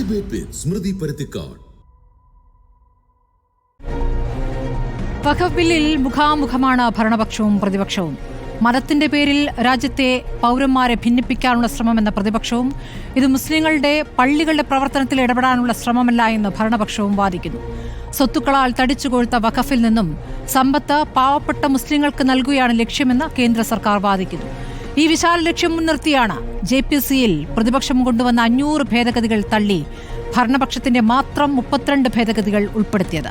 Debate വിത്ത് സ്മൃതി പരുത്തിക്കാട്. വഖഫ് ബില്ലിൽ മുഖാമുഖമാണ് ഭരണപക്ഷവും പ്രതിപക്ഷവും. മതത്തിന്റെ പേരിൽ രാജ്യത്തെ പൗരന്മാരെ ഭിന്നിപ്പിക്കാനുള്ള ശ്രമമെന്ന പ്രതിപക്ഷവും, ഇത് മുസ്ലിങ്ങളുടെ പള്ളികളുടെ പ്രവർത്തനത്തിൽ ഇടപെടാനുള്ള ശ്രമമല്ല എന്ന് ഭരണപക്ഷവും വാദിക്കുന്നു. സ്വത്തുക്കളാൽ തടിച്ചുകൊഴുത്ത വഖഫിൽ നിന്നും സമ്പത്ത് പാവപ്പെട്ട മുസ്ലിങ്ങൾക്ക് നൽകുകയാണ് ലക്ഷ്യമെന്ന് കേന്ദ്ര സർക്കാർ വാദിക്കുന്നു. ഈ വിശാല ലക്ഷ്യം മുൻനിർത്തിയാണ് JPC-യിൽ പ്രതിപക്ഷം കൊണ്ടുവന്ന 500 ഭേദഗതികൾ തള്ളി ഭരണപക്ഷത്തിന്റെ മാത്രം 32 ഭേദഗതികൾ ഉൾപ്പെടുത്തിയത്.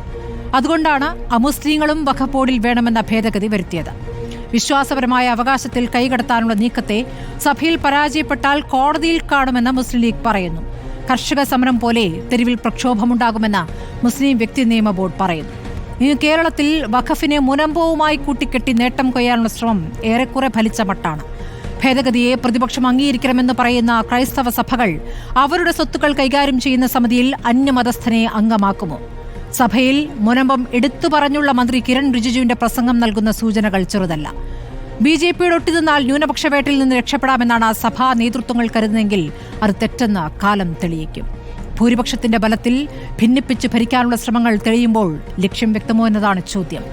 അതുകൊണ്ടാണ് അമുസ്ലിങ്ങളും വഖഫ് ബോർഡിൽ വേണമെന്ന ഭേദഗതി വരുത്തിയത്. വിശ്വാസപരമായ അവകാശത്തിൽ കൈകടത്താനുള്ള നീക്കത്തെ സഭയിൽ പരാജയപ്പെട്ടാൽ കോടതിയിൽ കാണുമെന്ന് മുസ്ലിം ലീഗ് പറയുന്നു. കർഷക സമരം പോലെ തെരുവിൽ പ്രക്ഷോഭമുണ്ടാകുമെന്ന് മുസ്ലിം വ്യക്തി നിയമ ബോർഡ് പറയുന്നു. ഇനി കേരളത്തിൽ വഖഫിനെ മുനമ്പവുമായി കൂട്ടിക്കെട്ടി നേട്ടം കൊയ്യാനുള്ള ശ്രമം ഏറെക്കുറെ ഫലിച്ച മട്ടാണ്. ഭേദഗതിയെ പ്രതിപക്ഷം അംഗീകരിക്കണമെന്ന് പറയുന്ന ക്രൈസ്തവ സഭകൾ അവരുടെ സ്വത്തുക്കൾ കൈകാര്യം ചെയ്യുന്ന സമിതിയിൽ അന്യമതസ്ഥനെ അംഗമാക്കുമോ? സഭയിൽ മുനമ്പം എടുത്തു പറഞ്ഞുള്ള മന്ത്രി കിരൺ റിജിജുവിന്റെ പ്രസംഗം നൽകുന്ന സൂചനകൾ ചെറുതല്ല. BJP-യുടെ ഒട്ടിനിന്നാൽ ന്യൂനപക്ഷ വേട്ടയിൽ നിന്ന് രക്ഷപ്പെടാമെന്നാണ് സഭാ നേതൃത്വങ്ങൾ കരുതുന്നതെങ്കിൽ അത് തെറ്റെന്ന് കാലം തെളിയിക്കും. ഭൂരിപക്ഷത്തിന്റെ ബലത്തിൽ ഭിന്നിപ്പിച്ച് ഭരിക്കാനുള്ള ശ്രമങ്ങൾ തെളിയുമ്പോൾ ലക്ഷ്യം വ്യക്തമോ എന്നതാണ് ചോദ്യം.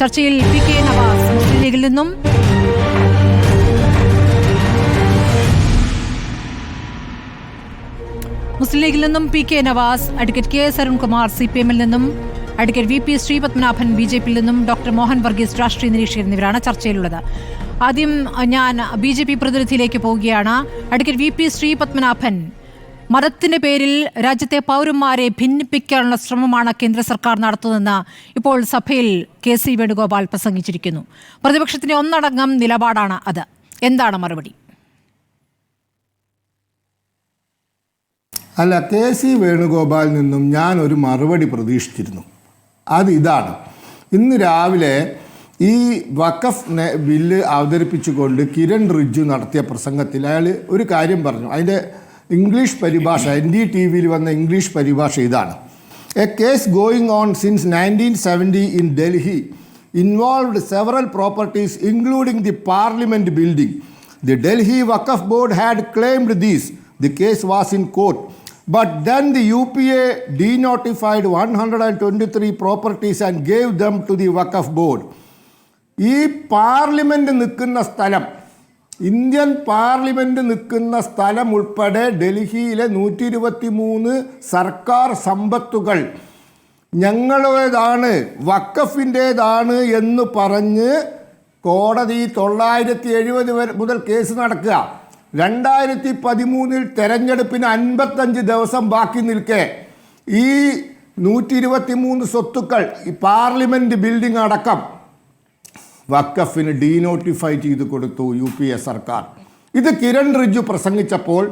ചർച്ചയിൽ PK നവാസ് മുസ്ലിം ലീഗിൽ നിന്നും, PK Navas, advocate KS Arunkumar CPM-ൽ നിന്നും, അഡ്വക്കേറ്റ് VP ശ്രീപത്മനാഭൻ BJP-യിൽ നിന്നും, ഡോക്ടർ മോഹൻ വർഗീസ് രാഷ്ട്രീയ നിരീക്ഷകൻ എന്നിവരാണ് ചർച്ചയിലുള്ളത്. ആദ്യം ഞാൻ BJP പ്രതിനിധിയിലേക്ക് പോവുകയാണ്. അഡ്വക്കേറ്റ് VP ശ്രീപത്മനാഭൻ, മതത്തിന്റെ പേരിൽ രാജ്യത്തെ പൗരന്മാരെ ഭിന്നിപ്പിക്കാനുള്ള ശ്രമമാണ് കേന്ദ്ര സർക്കാർ നടത്തുന്നതെന്ന് ഇപ്പോൾ സഭയിൽ KC വേണുഗോപാൽ പ്രസംഗിച്ചിരിക്കുന്നു. പ്രതിപക്ഷത്തിന്റെ ഒന്നടങ്കം നിലപാടാണ് അത്. എന്താണ് മറുപടി? അല്ല, KC വേണുഗോപാലിൽ നിന്നും ഞാൻ ഒരു മറുപടി പ്രതീക്ഷിച്ചിരുന്നു. അത് ഇതാണ്. ഇന്ന് രാവിലെ ഈ വഖഫ് ബില്ല് അവതരിപ്പിച്ചുകൊണ്ട് കിരൺ റിജിജു നടത്തിയ പ്രസംഗത്തിൽ അയാൾ ഒരു കാര്യം പറഞ്ഞു. അതിൻ്റെ ഇംഗ്ലീഷ് പരിഭാഷ, NDTV-യിൽ വന്ന ഇംഗ്ലീഷ് പരിഭാഷ ഇതാണ്: A case going on since 1970 in Delhi involved several properties including the parliament building. The Delhi Waqf board had claimed these. The case was in court, but then the UPA denotified 123 properties and gave them to the Waqf board. ഈ parliament നിൽക്കുന്ന സ്ഥലം, Indian parliament നിൽക്കുന്ന സ്ഥലം ഉൾപ്പെടെ ഡൽഹിയിലെ 123 സർക്കാർ സമ്പത്തുകൾ ഞങ്ങളുടേതാണ്, വഖഫിൻ്റേതാണ് എന്ന് പറഞ്ഞ് കോടതി 970 മുതൽ കേസ് നടക്കുക. 2013 തെരഞ്ഞെടുപ്പിന് 55 ദിവസം ബാക്കി നിൽക്കെ ഈ 123 സ്വത്തുക്കൾ, ഈ പാർലമെൻറ്റ് ബിൽഡിംഗ് അടക്കം വഖഫിന് ഡീനോട്ടിഫൈ ചെയ്ത് കൊടുത്തു UPA സർക്കാർ. ഇത് കിരൺ റിജിജു പ്രസംഗിച്ചപ്പോൾ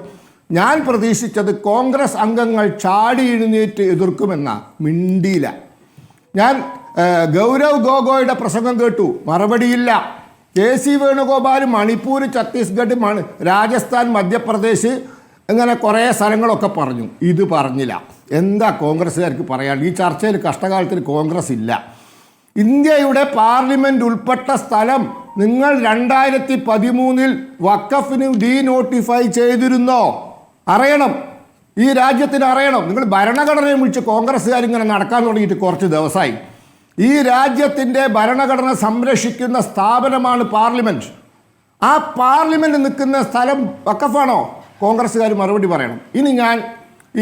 ഞാൻ പ്രതീക്ഷിച്ചത് കോൺഗ്രസ് അംഗങ്ങൾ ചാടി എഴുന്നേറ്റ് എതിർക്കുമെന്ന. മിണ്ടിയില്ല. ഞാൻ ഗൗരവ് ഗൊഗോയുടെ പ്രസംഗം കേട്ടു, മറുപടിയില്ല. KC വേണുഗോപാൽ മണിപ്പൂർ, ഛത്തീസ്ഗഡ്, രാജസ്ഥാൻ, മധ്യപ്രദേശ് ഇങ്ങനെ കുറേ സ്ഥലങ്ങളൊക്കെ പറഞ്ഞു. ഇത് പറഞ്ഞില്ല. എന്താ കോൺഗ്രസ്സുകാർക്ക് പറയാൻ? ഈ ചർച്ചയിൽ കഷ്ടകാലത്തിൽ കോൺഗ്രസ് ഇല്ല. ഇന്ത്യയുടെ പാർലമെൻറ്റ് ഉൾപ്പെട്ട സ്ഥലം നിങ്ങൾ 2013 വഖഫിന് ഡീനോട്ടിഫൈ ചെയ്തിരുന്നോ? അറിയണം, ഈ രാജ്യത്തിന് അറിയണം. നിങ്ങൾ ഭരണഘടനയെ വിളിച്ച് കോൺഗ്രസ്സുകാരിങ്ങനെ നടക്കാൻ തുടങ്ങിയിട്ട് കുറച്ച് ദിവസമായി. ഈ രാജ്യത്തിൻ്റെ ഭരണഘടന സംരക്ഷിക്കുന്ന സ്ഥാപനമാണ് പാർലമെൻറ്റ്. ആ പാർലമെൻറ്റ് നിൽക്കുന്ന സ്ഥലം വഖഫാണോ? കോൺഗ്രസ്സുകാർ മറുപടി പറയണം. ഇനി ഞാൻ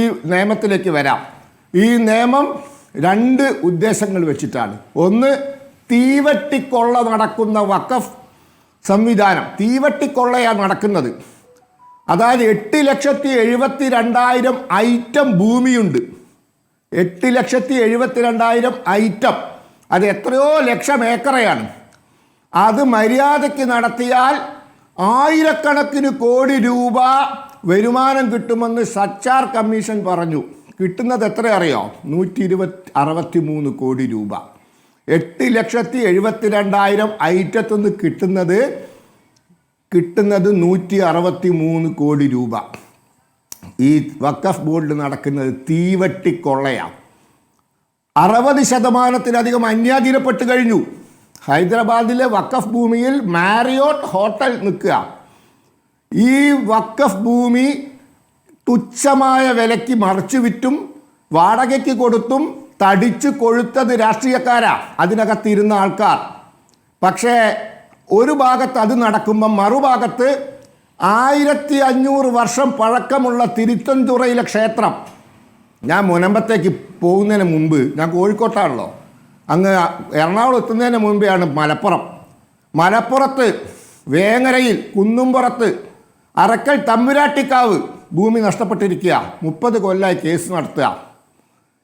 ഈ നിയമത്തിലേക്ക് വരാം. ഈ നിയമം 2 ഉദ്ദേശങ്ങൾ വെച്ചിട്ടാണ്. ഒന്ന്, തീവട്ടിക്കൊള്ള നടക്കുന്ന വഖഫ് സംവിധാനം, തീവട്ടിക്കൊള്ളയാണ് നടക്കുന്നത്. അതായത് 8,72,000 ഐറ്റം ഭൂമിയുണ്ട്. 8,72,000 ഐറ്റം, അത് എത്രയോ ലക്ഷം ഏക്കറയാണ്. അത് മര്യാദയ്ക്ക് നടത്തിയാൽ ആയിരക്കണക്കിന് കോടി രൂപ വരുമാനം കിട്ടുമെന്ന് സച്ചാർ കമ്മീഷൻ പറഞ്ഞു. കിട്ടുന്നത് എത്ര അറിയോ? 163 കോടി രൂപ. 8,72,000 ഐറ്റത്തിൽ നിന്ന് കിട്ടുന്നത് 163 കോടി രൂപ. ഈ വഖഫ് ബോർഡിൽ നടക്കുന്നത് തീവട്ടിക്കൊള്ളയാണ്. 60% അന്യാധീനപ്പെട്ട് കഴിഞ്ഞു. ഹൈദരാബാദിലെ വഖഫ് ഭൂമിയിൽ മാരിയോട്ട് ഹോട്ടൽ നിൽക്കുക. ഈ വഖഫ് ഭൂമി തുച്ഛമായ വിലയ്ക്ക് മറിച്ചു വിറ്റും വാടകയ്ക്ക് കൊടുത്തും തടിച്ചു കൊഴുത്തത് രാഷ്ട്രീയക്കാരാ, അതിനകത്തിരുന്ന ആൾക്കാർ. പക്ഷേ ഒരു ഭാഗത്ത് അത് നടക്കുമ്പം മറുഭാഗത്ത് 1500 വർഷം പഴക്കമുള്ള തിരുത്തൻതുറയിലെ ക്ഷേത്രം, ഞാൻ മുനമ്പത്തേക്ക് പോകുന്നതിന് മുമ്പ്, ഞാൻ കോഴിക്കോട്ടാണല്ലോ, അങ്ങ് എറണാകുളം എത്തുന്നതിന് മുമ്പെയാണ് മലപ്പുറത്ത് വേങ്ങരയിൽ കുന്നുംപുറത്ത് അറക്കൽ തമ്പുരാട്ടിക്കാവ് ഭൂമി നഷ്ടപ്പെട്ടിരിക്കുക. 30 കൊല്ലമായി കേസ് നടത്തുക.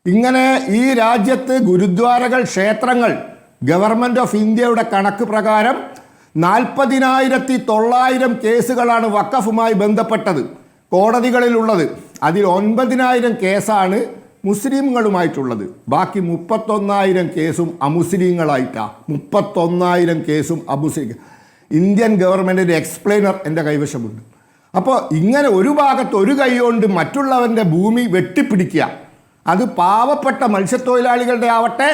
ഇങ്ങനെ ഈ രാജ്യത്ത് ഗുരുദ്വാരകൾ, ക്ഷേത്രങ്ങൾ ഗവൺമെൻറ് ഓഫ് ഇന്ത്യയുടെ കണക്ക് പ്രകാരം 40,900 കേസുകളാണ് വഖഫുമായി ബന്ധപ്പെട്ടത് കോടതികളിലുള്ളത്. അതിൽ 9,000 കേസാണ് മുസ്ലിങ്ങളുമായിട്ടുള്ളത്. ബാക്കി 31,000 കേസും അമുസ്ലിങ്ങളായിട്ടാണ്. 31,000 കേസും അമുസ്ലിം. ഇന്ത്യൻ ഗവൺമെൻറ്റിൻ്റെ എക്സ്പ്ലെയിനർ എൻ്റെ കൈവശമുണ്ട്. അപ്പോൾ ഇങ്ങനെ ഒരു ഭാഗത്ത് ഒരു കൈ കൊണ്ട് മറ്റുള്ളവൻ്റെ ഭൂമി വെട്ടിപ്പിടിക്കുക, അത് പാവപ്പെട്ട മത്സ്യത്തൊഴിലാളികളുടെ ആവട്ടെ,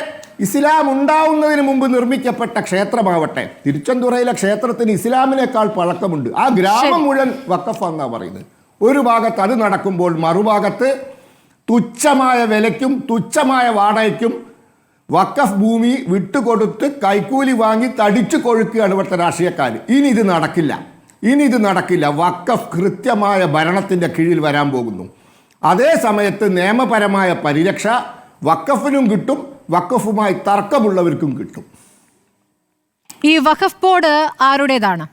ഇസ്ലാം ഉണ്ടാവുന്നതിന് മുമ്പ് നിർമ്മിക്കപ്പെട്ട ക്ഷേത്രമാവട്ടെ. തിരുച്ചെന്തുറയിലെ ക്ഷേത്രത്തിന് ഇസ്ലാമിനേക്കാൾ പഴക്കമുണ്ട്. ആ ഗ്രാമം മുഴുവൻ വഖഫാണെന്നാണ് പറയുന്നത്. ഒരു ഭാഗത്ത് അത് നടക്കുമ്പോൾ മറുഭാഗത്ത് തുച്ഛമായ വിലയ്ക്കും തുച്ഛമായ വാടകയ്ക്കും വഖഫ് ഭൂമി വിട്ടുകൊടുത്ത് കൈക്കൂലി വാങ്ങി തടിച്ചു കൊഴുക്കുകയാണ് ഇവിടുത്തെ രാഷ്ട്രീയക്കാർ. ഇനി ഇത് നടക്കില്ല. വഖഫ് കൃത്യമായ ഭരണത്തിൻ്റെ കീഴിൽ വരാൻ പോകുന്നു. അതേ സമയത്ത് നിയമപരമായ പരിരക്ഷ വഖഫിനും കിട്ടും, വഖഫുമായി തർക്കമുള്ളവർക്കും കിട്ടും. ഈ വഖഫ് ബോർഡ് ആരുടേതാണ്?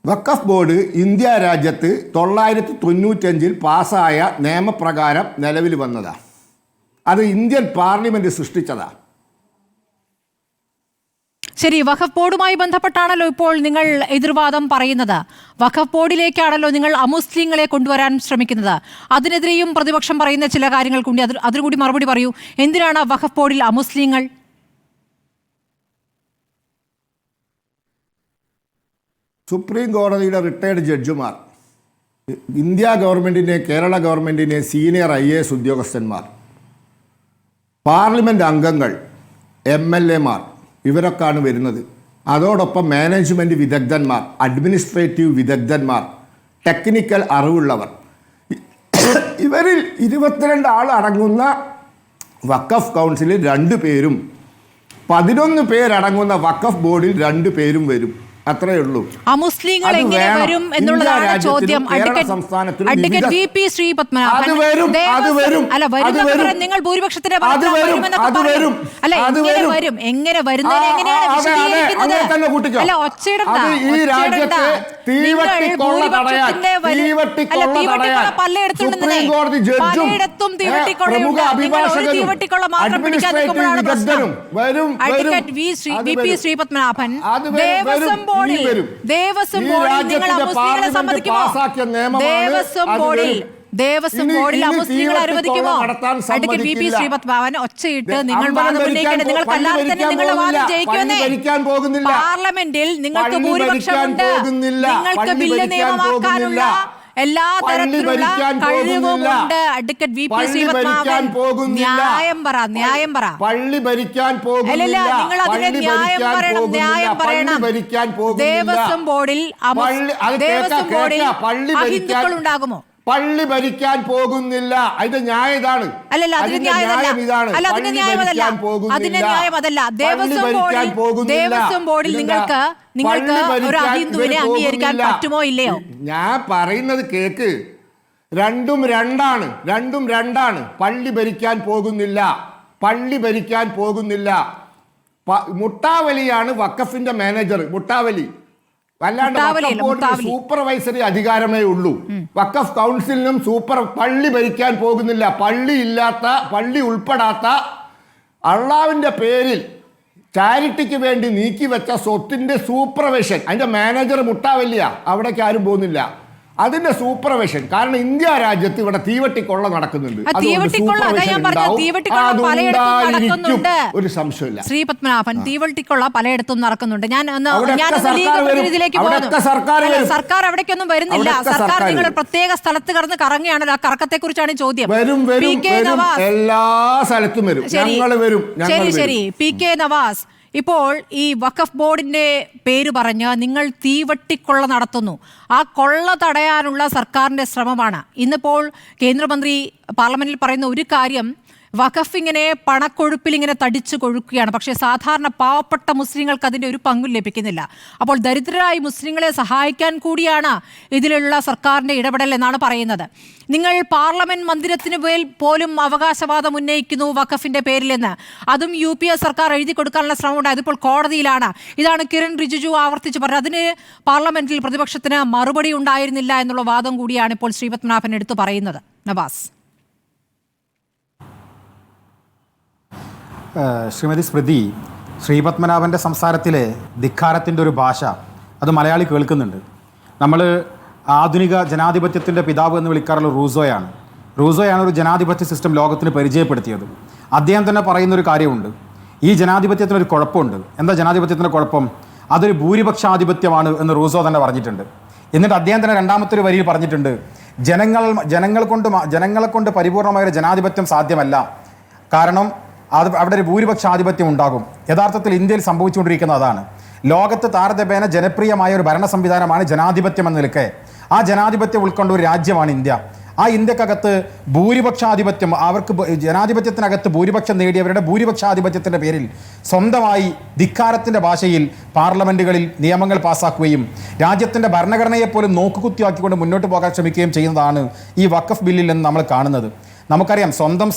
വഖഫ് ബോർഡ് ഇന്ത്യ രാജ്യത്ത് 995 പാസ്സായ നിയമപ്രകാരം നിലവിൽ വന്നതാണ്. അത് ഇന്ത്യൻ പാർലമെന്റ് സൃഷ്ടിച്ചതാണ്. ശരി, വഖഫ് ബോർഡുമായി ബന്ധപ്പെട്ടാണല്ലോ ഇപ്പോൾ നിങ്ങൾ എതിർവാദം പറയുന്നത്. വഖഫ് ബോർഡിലേക്കാണല്ലോ നിങ്ങൾ അമുസ്ലിങ്ങളെ കൊണ്ടുവരാൻ ശ്രമിക്കുന്നത്. അതിനെതിരെയും പ്രതിപക്ഷം പറയുന്ന ചില കാര്യങ്ങൾക്കുണ്ട്. അതിനുകൂടി മറുപടി പറയൂ. എന്തിനാണ് വഖഫ് ബോർഡിൽ അമുസ്ലിങ്ങൾ? സുപ്രീം കോടതിയുടെ റിട്ടയർഡ് ജഡ്ജിമാർ, ഇന്ത്യ ഗവൺമെൻറ്റിൻ്റെ കേരള ഗവൺമെൻറ്റിൻ്റെ സീനിയർ IAS ഉദ്യോഗസ്ഥന്മാർ, പാർലമെൻറ്റ് അംഗങ്ങൾ, MLA മാർ, ഇവരൊക്കെയാണ് വരുന്നത്. അതോടൊപ്പം മാനേജ്മെൻറ്റ് വിദഗ്ധന്മാർ, അഡ്മിനിസ്ട്രേറ്റീവ് വിദഗ്ധന്മാർ, ടെക്നിക്കൽ അറിവുള്ളവർ. ഇവരിൽ 22 ആൾ അടങ്ങുന്ന വഖഫ് കൗൺസിലിൽ 2 പേരും 11 പേരടങ്ങുന്ന വഖഫ് ബോർഡിൽ 2 പേരും വരും. അത്രയേ ഉള്ളൂ. അമുസ്ലിങ്ങൾ എങ്ങനെ വരും എന്നുള്ളതാണ് ചോദ്യം. അഡ്വക്കേറ്റ് VP ശ്രീപത്മനാഭൻ, നിങ്ങൾ ഭൂരിപക്ഷത്തിന്റെ എങ്ങനെ വരുന്നതിന് എങ്ങനെയാണ് വിശദീകരിക്കുന്നത്? അല്ല, ഒച്ചയിടണ്ട. പലയിടത്തും തീവട്ടിക്കൊള്ള മാത്രം പിടിക്കാൻ നിൽക്കുമ്പോഴാണ് പ്രശ്നം. അഡ്വക്കേറ്റ് VP ശ്രീപത്മനാഭൻ, ദേവസ്വം ബോർഡിൽ നിങ്ങൾ അമുസ്ലിങ്ങളെ സമ്മതിക്കുമോ? ദേവസ്വം ബോർഡിൽ അമുസ്ലിങ്ങളെ അനുവദിക്കുമോ? അഡ്വക്കേറ്റ് VP ശ്രീപത്മനാഭൻ, ഒച്ചയിട്ട് നിങ്ങൾ വാദം ഉന്നയിക്കേണ്ടത്. നിങ്ങൾക്കല്ലാതെ തന്നെ നിങ്ങളുടെ വാദം ജയിക്കുമെന്നേ. പാർലമെന്റിൽ നിങ്ങൾക്ക് ഭൂരിപക്ഷമുണ്ട്. നിങ്ങൾക്ക് ബില്ല് നിയമമാക്കാനുള്ള എല്ലാ തരത്തിലുള്ള കഴിവുമുണ്ട്. അഡ്വക്കേറ്റ് VP ശ്രീപത്മനാഭൻ, ന്യായം പറ. പള്ളി ഭരിക്കാൻ പോകുന്നില്ല. നിങ്ങൾ അതിനെ ന്യായം പറയണം. ദേവസ്വം ബോർഡിൽ അഹിന്ദുക്കൾ ഉണ്ടാകുമോ? പള്ളി ഭരിക്കാൻ പോകുന്നില്ല. അതിന്റെ ന്യായം ഇതാണ്. അല്ലല്ല, അതിന് ന്യായമതല്ല. ദേവസ്വം ബോർഡിൽ നിങ്ങൾക്ക് ഒരു അഹിന്ദുവിനെ അംഗീകരിക്കാൻ പറ്റുമോ ഇല്ലയോ? ഞാൻ പറയുന്നത് കേക്ക്. രണ്ടും രണ്ടാണ്. പള്ളി ഭരിക്കാൻ പോകുന്നില്ല. മുട്ടാവലിയാണ് വഖഫിന്റെ മാനേജർ. മുട്ടാവലി അല്ലാണ്ട് വഖഫ് ബോർഡിന് സൂപ്പർവൈസറി അധികാരമേ ഉള്ളൂ. വഖഫ് കൗൺസിലിനും പള്ളി ഭരിക്കാൻ പോകുന്നില്ല. പള്ളി ഉൾപ്പെടാത്ത അള്ളാവിന്റെ പേരിൽ ചാരിറ്റിക്ക് വേണ്ടി നീക്കി വെച്ച സ്വത്തിന്റെ സൂപ്പർവിഷൻ, അതിന്റെ മാനേജർ മുട്ടാവല്ലിയ. അവിടേക്ക് ആരും പോകുന്നില്ല. അതിന്റെ സൂപ്പർവിഷൻ. കാരണം ഇന്ത്യ രാജ്യത്ത് ഇവിടെ തീവട്ടിക്കൊള്ള നടക്കുന്നുണ്ട്. ഒരു സംശയമില്ല. ശ്രീപത്മനാഭൻ, തീവട്ടിക്കൊള്ള പലയിടത്തും നടക്കുന്നുണ്ട്. സർക്കാർ അവിടേക്കൊന്നും വരുന്നില്ല. സർക്കാർ നിങ്ങൾ പ്രത്യേക സ്ഥലത്ത് കടന്ന് കറങ്ങിയാണല്ലോ. ആ കറക്കത്തെ കുറിച്ചാണ് ചോദ്യം. എല്ലാ സ്ഥലത്തും വരും. ശരി. PK നവാസ്, ഇപ്പോൾ ഈ വഖഫ് ബോർഡിന്റെ പേര് പറഞ്ഞ് നിങ്ങൾ തീവട്ടിക്കൊള്ള നടത്തുന്നു. ആ കൊള്ള തടയാനുള്ള സർക്കാരിന്റെ ശ്രമമാണ്. ഇന്നിപ്പോൾ കേന്ദ്രമന്ത്രി പാർലമെന്റിൽ പറയുന്ന ഒരു കാര്യം, വഖഫ് ഇങ്ങനെ പണക്കൊഴുപ്പിൽ ഇങ്ങനെ തടിച്ചു കൊഴുക്കുകയാണ്, പക്ഷേ സാധാരണ പാവപ്പെട്ട മുസ്ലിങ്ങൾക്ക് അതിൻ്റെ ഒരു പങ്കും ലഭിക്കുന്നില്ല. അപ്പോൾ ദരിദ്രരായ മുസ്ലിങ്ങളെ സഹായിക്കാൻ കൂടിയാണ് ഇതിലുള്ള സർക്കാരിൻ്റെ ഇടപെടൽ എന്നാണ് പറയുന്നത്. നിങ്ങൾ പാർലമെന്റ് മന്ദിരത്തിന് പോലും അവകാശവാദം ഉന്നയിക്കുന്നു വഖഫിന്റെ പേരിലെന്ന്. അതും UPA സർക്കാർ എഴുതി കൊടുക്കാനുള്ള ശ്രമം ഉണ്ടായത് ഇപ്പോൾ കോടതിയിലാണ്. ഇതാണ് കിരൺ റിജിജു ആവർത്തിച്ച് പറഞ്ഞത്. അതിന് പാർലമെന്റിൽ പ്രതിപക്ഷത്തിന് മറുപടി ഉണ്ടായിരുന്നില്ല എന്നുള്ള വാദം കൂടിയാണ് ഇപ്പോൾ ശ്രീപത്മനാഭൻ എടുത്തു പറയുന്നത്. നവാസ്. ശ്രീമതി സ്മൃതി, ശ്രീപത്മനാഭൻ്റെ സംസാരത്തിലെ ധിക്കാരത്തിൻ്റെ ഒരു ഭാഷ അത് മലയാളി കേൾക്കുന്നുണ്ട്. നമ്മൾ ആധുനിക ജനാധിപത്യത്തിൻ്റെ പിതാവ് എന്ന് വിളിക്കാറുള്ള റൂസോയാണ് ഒരു ജനാധിപത്യ സിസ്റ്റം ലോകത്തിന് പരിചയപ്പെടുത്തിയത്. അദ്ദേഹം തന്നെ പറയുന്നൊരു കാര്യമുണ്ട്, ഈ ജനാധിപത്യത്തിനൊരു കുഴപ്പമുണ്ട്. എന്താ ജനാധിപത്യത്തിൻ്റെ കുഴപ്പം? അതൊരു ഭൂരിപക്ഷാധിപത്യമാണ് എന്ന് റൂസോ തന്നെ പറഞ്ഞിട്ടുണ്ട്. എന്നിട്ട് അദ്ദേഹം തന്നെ രണ്ടാമത്തെ ഒരു വരിയിൽ പറഞ്ഞിട്ടുണ്ട്, ജനങ്ങളെ കൊണ്ട് പരിപൂർണമായൊരു ജനാധിപത്യം സാധ്യമല്ല, കാരണം അവിടെ ഒരു ഭൂരിപക്ഷാധിപത്യം ഉണ്ടാകും. യഥാർത്ഥത്തിൽ ഇന്ത്യയിൽ സംഭവിച്ചുകൊണ്ടിരിക്കുന്നത് അതാണ്. ലോകത്ത് താരതമ്യേന ജനപ്രിയമായ ഒരു ഭരണ സംവിധാനമാണ് ജനാധിപത്യം എന്ന നിലയ്ക്ക്. ആ ജനാധിപത്യം ഉൾക്കൊണ്ട ഒരു രാജ്യമാണ് ഇന്ത്യ. ആ ഇന്ത്യക്കകത്ത് ഭൂരിപക്ഷാധിപത്യം, അവർക്ക് ജനാധിപത്യത്തിനകത്ത് ഭൂരിപക്ഷം നേടിയവരുടെ ഭൂരിപക്ഷാധിപത്യത്തിൻ്റെ പേരിൽ സ്വന്തമായി ധിക്കാരത്തിൻ്റെ ഭാഷയിൽ പാർലമെൻറ്റുകളിൽ നിയമങ്ങൾ പാസ്സാക്കുകയും രാജ്യത്തിൻ്റെ ഭരണഘടനയെപ്പോലും നോക്കുകുത്തിയാക്കിക്കൊണ്ട് മുന്നോട്ട് പോകാൻ ശ്രമിക്കുകയും ചെയ്യുന്നതാണ് ഈ വഖഫ് ബില്ലിൽ നിന്ന് നമ്മൾ കാണുന്നത്. നമുക്കറിയാം, സ്വന്തം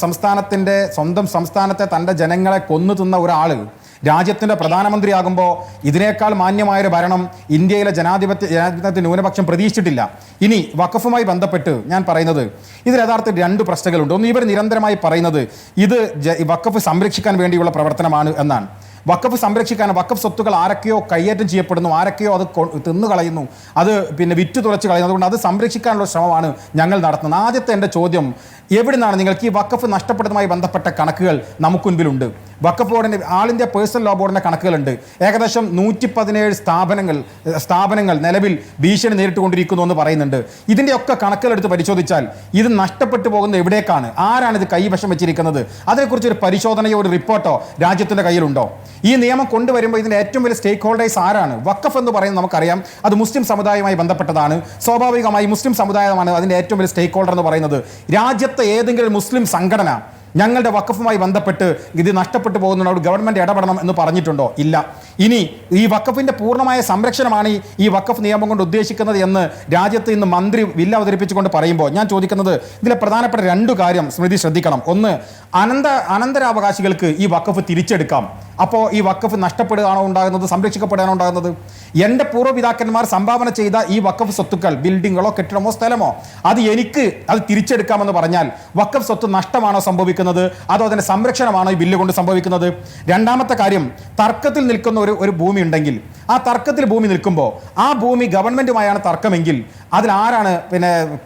സംസ്ഥാനത്തെ തൻ്റെ ജനങ്ങളെ കൊന്നു തിന്ന ഒരാൾ രാജ്യത്തിൻ്റെ പ്രധാനമന്ത്രിയാകുമ്പോൾ ഇതിനേക്കാൾ മാന്യമായൊരു ഭരണം ഇന്ത്യയിലെ ജനാധിപത്യ ന്യൂനപക്ഷം പ്രതീക്ഷിച്ചിട്ടില്ല. ഇനി വഖഫുമായി ബന്ധപ്പെട്ട് ഞാൻ പറയുന്നത്, ഇതിൽ യഥാർത്ഥത്തിൽ രണ്ട് പ്രശ്നങ്ങളുണ്ട്. ഒന്ന്, ഇവർ നിരന്തരമായി പറയുന്നത് ഇത് വഖഫ് സംരക്ഷിക്കാൻ വേണ്ടിയുള്ള പ്രവർത്തനമാണ് എന്നാണ്. വഖഫ് സംരക്ഷിക്കാൻ, വഖഫ് സ്വത്തുക്കൾ ആരൊക്കെയോ കൈയേറ്റം ചെയ്യപ്പെടുന്നു, ആരൊക്കെയോ അത് തിന്നുകളയുന്നു, അത് വിറ്റ് തുളച്ച് കളയുന്നു. അതുകൊണ്ട് അത് സംരക്ഷിക്കാനുള്ള ശ്രമമാണ് ഞങ്ങൾ നടത്തുന്നത്. ആദ്യത്തെ എൻ്റെ ചോദ്യം, എവിടെ നിന്നാണ് നിങ്ങൾക്ക് ഈ വഖഫ് നഷ്ടപ്പെടുന്നതുമായി ബന്ധപ്പെട്ട കണക്കുകൾ നമുക്ക് മുൻപിലുണ്ട്? വഖഫ് ബോർഡിൻ്റെ, ആൾ ഇന്ത്യ പേഴ്സണൽ ലോ ബോർഡിൻ്റെ കണക്കുകളുണ്ട്. ഏകദേശം 117 സ്ഥാപനങ്ങൾ നിലവിൽ ഭീഷണി നേരിട്ടുകൊണ്ടിരിക്കുന്നു എന്ന് പറയുന്നുണ്ട്. ഇതിൻ്റെയൊക്കെ കണക്കുകളെടുത്ത് പരിശോധിച്ചാൽ ഇത് നഷ്ടപ്പെട്ടു പോകുന്നത് എവിടേക്കാണ്? ആരാണ് ഇത് കൈവശം വെച്ചിരിക്കുന്നത്? അതേക്കുറിച്ചൊരു പരിശോധനയോ ഒരു റിപ്പോർട്ടോ രാജ്യത്തിൻ്റെ കയ്യിലുണ്ടോ? ഈ നിയമം കൊണ്ടുവരുമ്പോൾ ഇതിൻ്റെ ഏറ്റവും വലിയ സ്റ്റേക്ക് ഹോൾഡേഴ്സ് ആരാണ്? വഖഫ് എന്ന് പറയുന്നത് നമുക്കറിയാം, അത് മുസ്ലിം സമുദായവുമായി ബന്ധപ്പെട്ടതാണ്. സ്വാഭാവികമായി മുസ്ലിം സമുദായമാണ് അതിൻ്റെ ഏറ്റവും വലിയ സ്റ്റേക്ക് ഹോൾഡർ എന്ന് പറയുന്നത്. രാജ്യത്തെ ഏതെങ്കിലും മുസ്ലിം സംഘടന ഞങ്ങളുടെ വഖഫുമായി ബന്ധപ്പെട്ട് ഇത് നഷ്ടപ്പെട്ടു പോകുന്നതിനോട് ഗവൺമെൻറ് ഇടപെടണം എന്ന് പറഞ്ഞിട്ടുണ്ടോ? ഇല്ല. ഇനി ഈ വഖഫിൻ്റെ പൂർണ്ണമായ സംരക്ഷണമാണ് ഈ വഖഫ് നിയമം കൊണ്ട് ഉദ്ദേശിക്കുന്നത് എന്ന് രാജ്യത്ത് ഇന്ന് മന്ത്രി ബില്ല് അവതരിപ്പിച്ചുകൊണ്ട് പറയുമ്പോൾ ഞാൻ ചോദിക്കുന്നത്, ഇതിലെ പ്രധാനപ്പെട്ട 2 കാര്യം സ്മൃതി ശ്രദ്ധിക്കണം. ഒന്ന്, അനന്തരാവകാശികൾക്ക് ഈ വഖഫ് തിരിച്ചെടുക്കാം. അപ്പോൾ ഈ വഖഫ് നഷ്ടപ്പെടുകയാണോ ഉണ്ടാകുന്നത്, സംരക്ഷിക്കപ്പെടുകയാണോ ഉണ്ടാകുന്നത്? എൻ്റെ പൂർവ്വപിതാക്കന്മാർ സംഭാവന ചെയ്ത ഈ വഖഫ് സ്വത്തുക്കൾ, ബിൽഡിങ്ങുകളോ കെട്ടിടമോ സ്ഥലമോ, അത് തിരിച്ചെടുക്കാമെന്ന് പറഞ്ഞാൽ വഖഫ് സ്വത്ത് നഷ്ടമാണോ സംഭവിക്കുന്നത്, അതോ അതിൻ്റെ സംരക്ഷണമാണോ ഈ ബില്ല് കൊണ്ട് സംഭവിക്കുന്നത്? രണ്ടാമത്തെ കാര്യം, തർക്കത്തിൽ നിൽക്കുന്ന ഒരു ഭൂമി ഉണ്ടെങ്കിൽ, ആ തർക്കത്തിൽ ഭൂമി നിൽക്കുമ്പോൾ ആ ഭൂമി ഗവൺമെൻറ്റുമായാണ് തർക്കമെങ്കിൽ അതിൽ ആരാണ്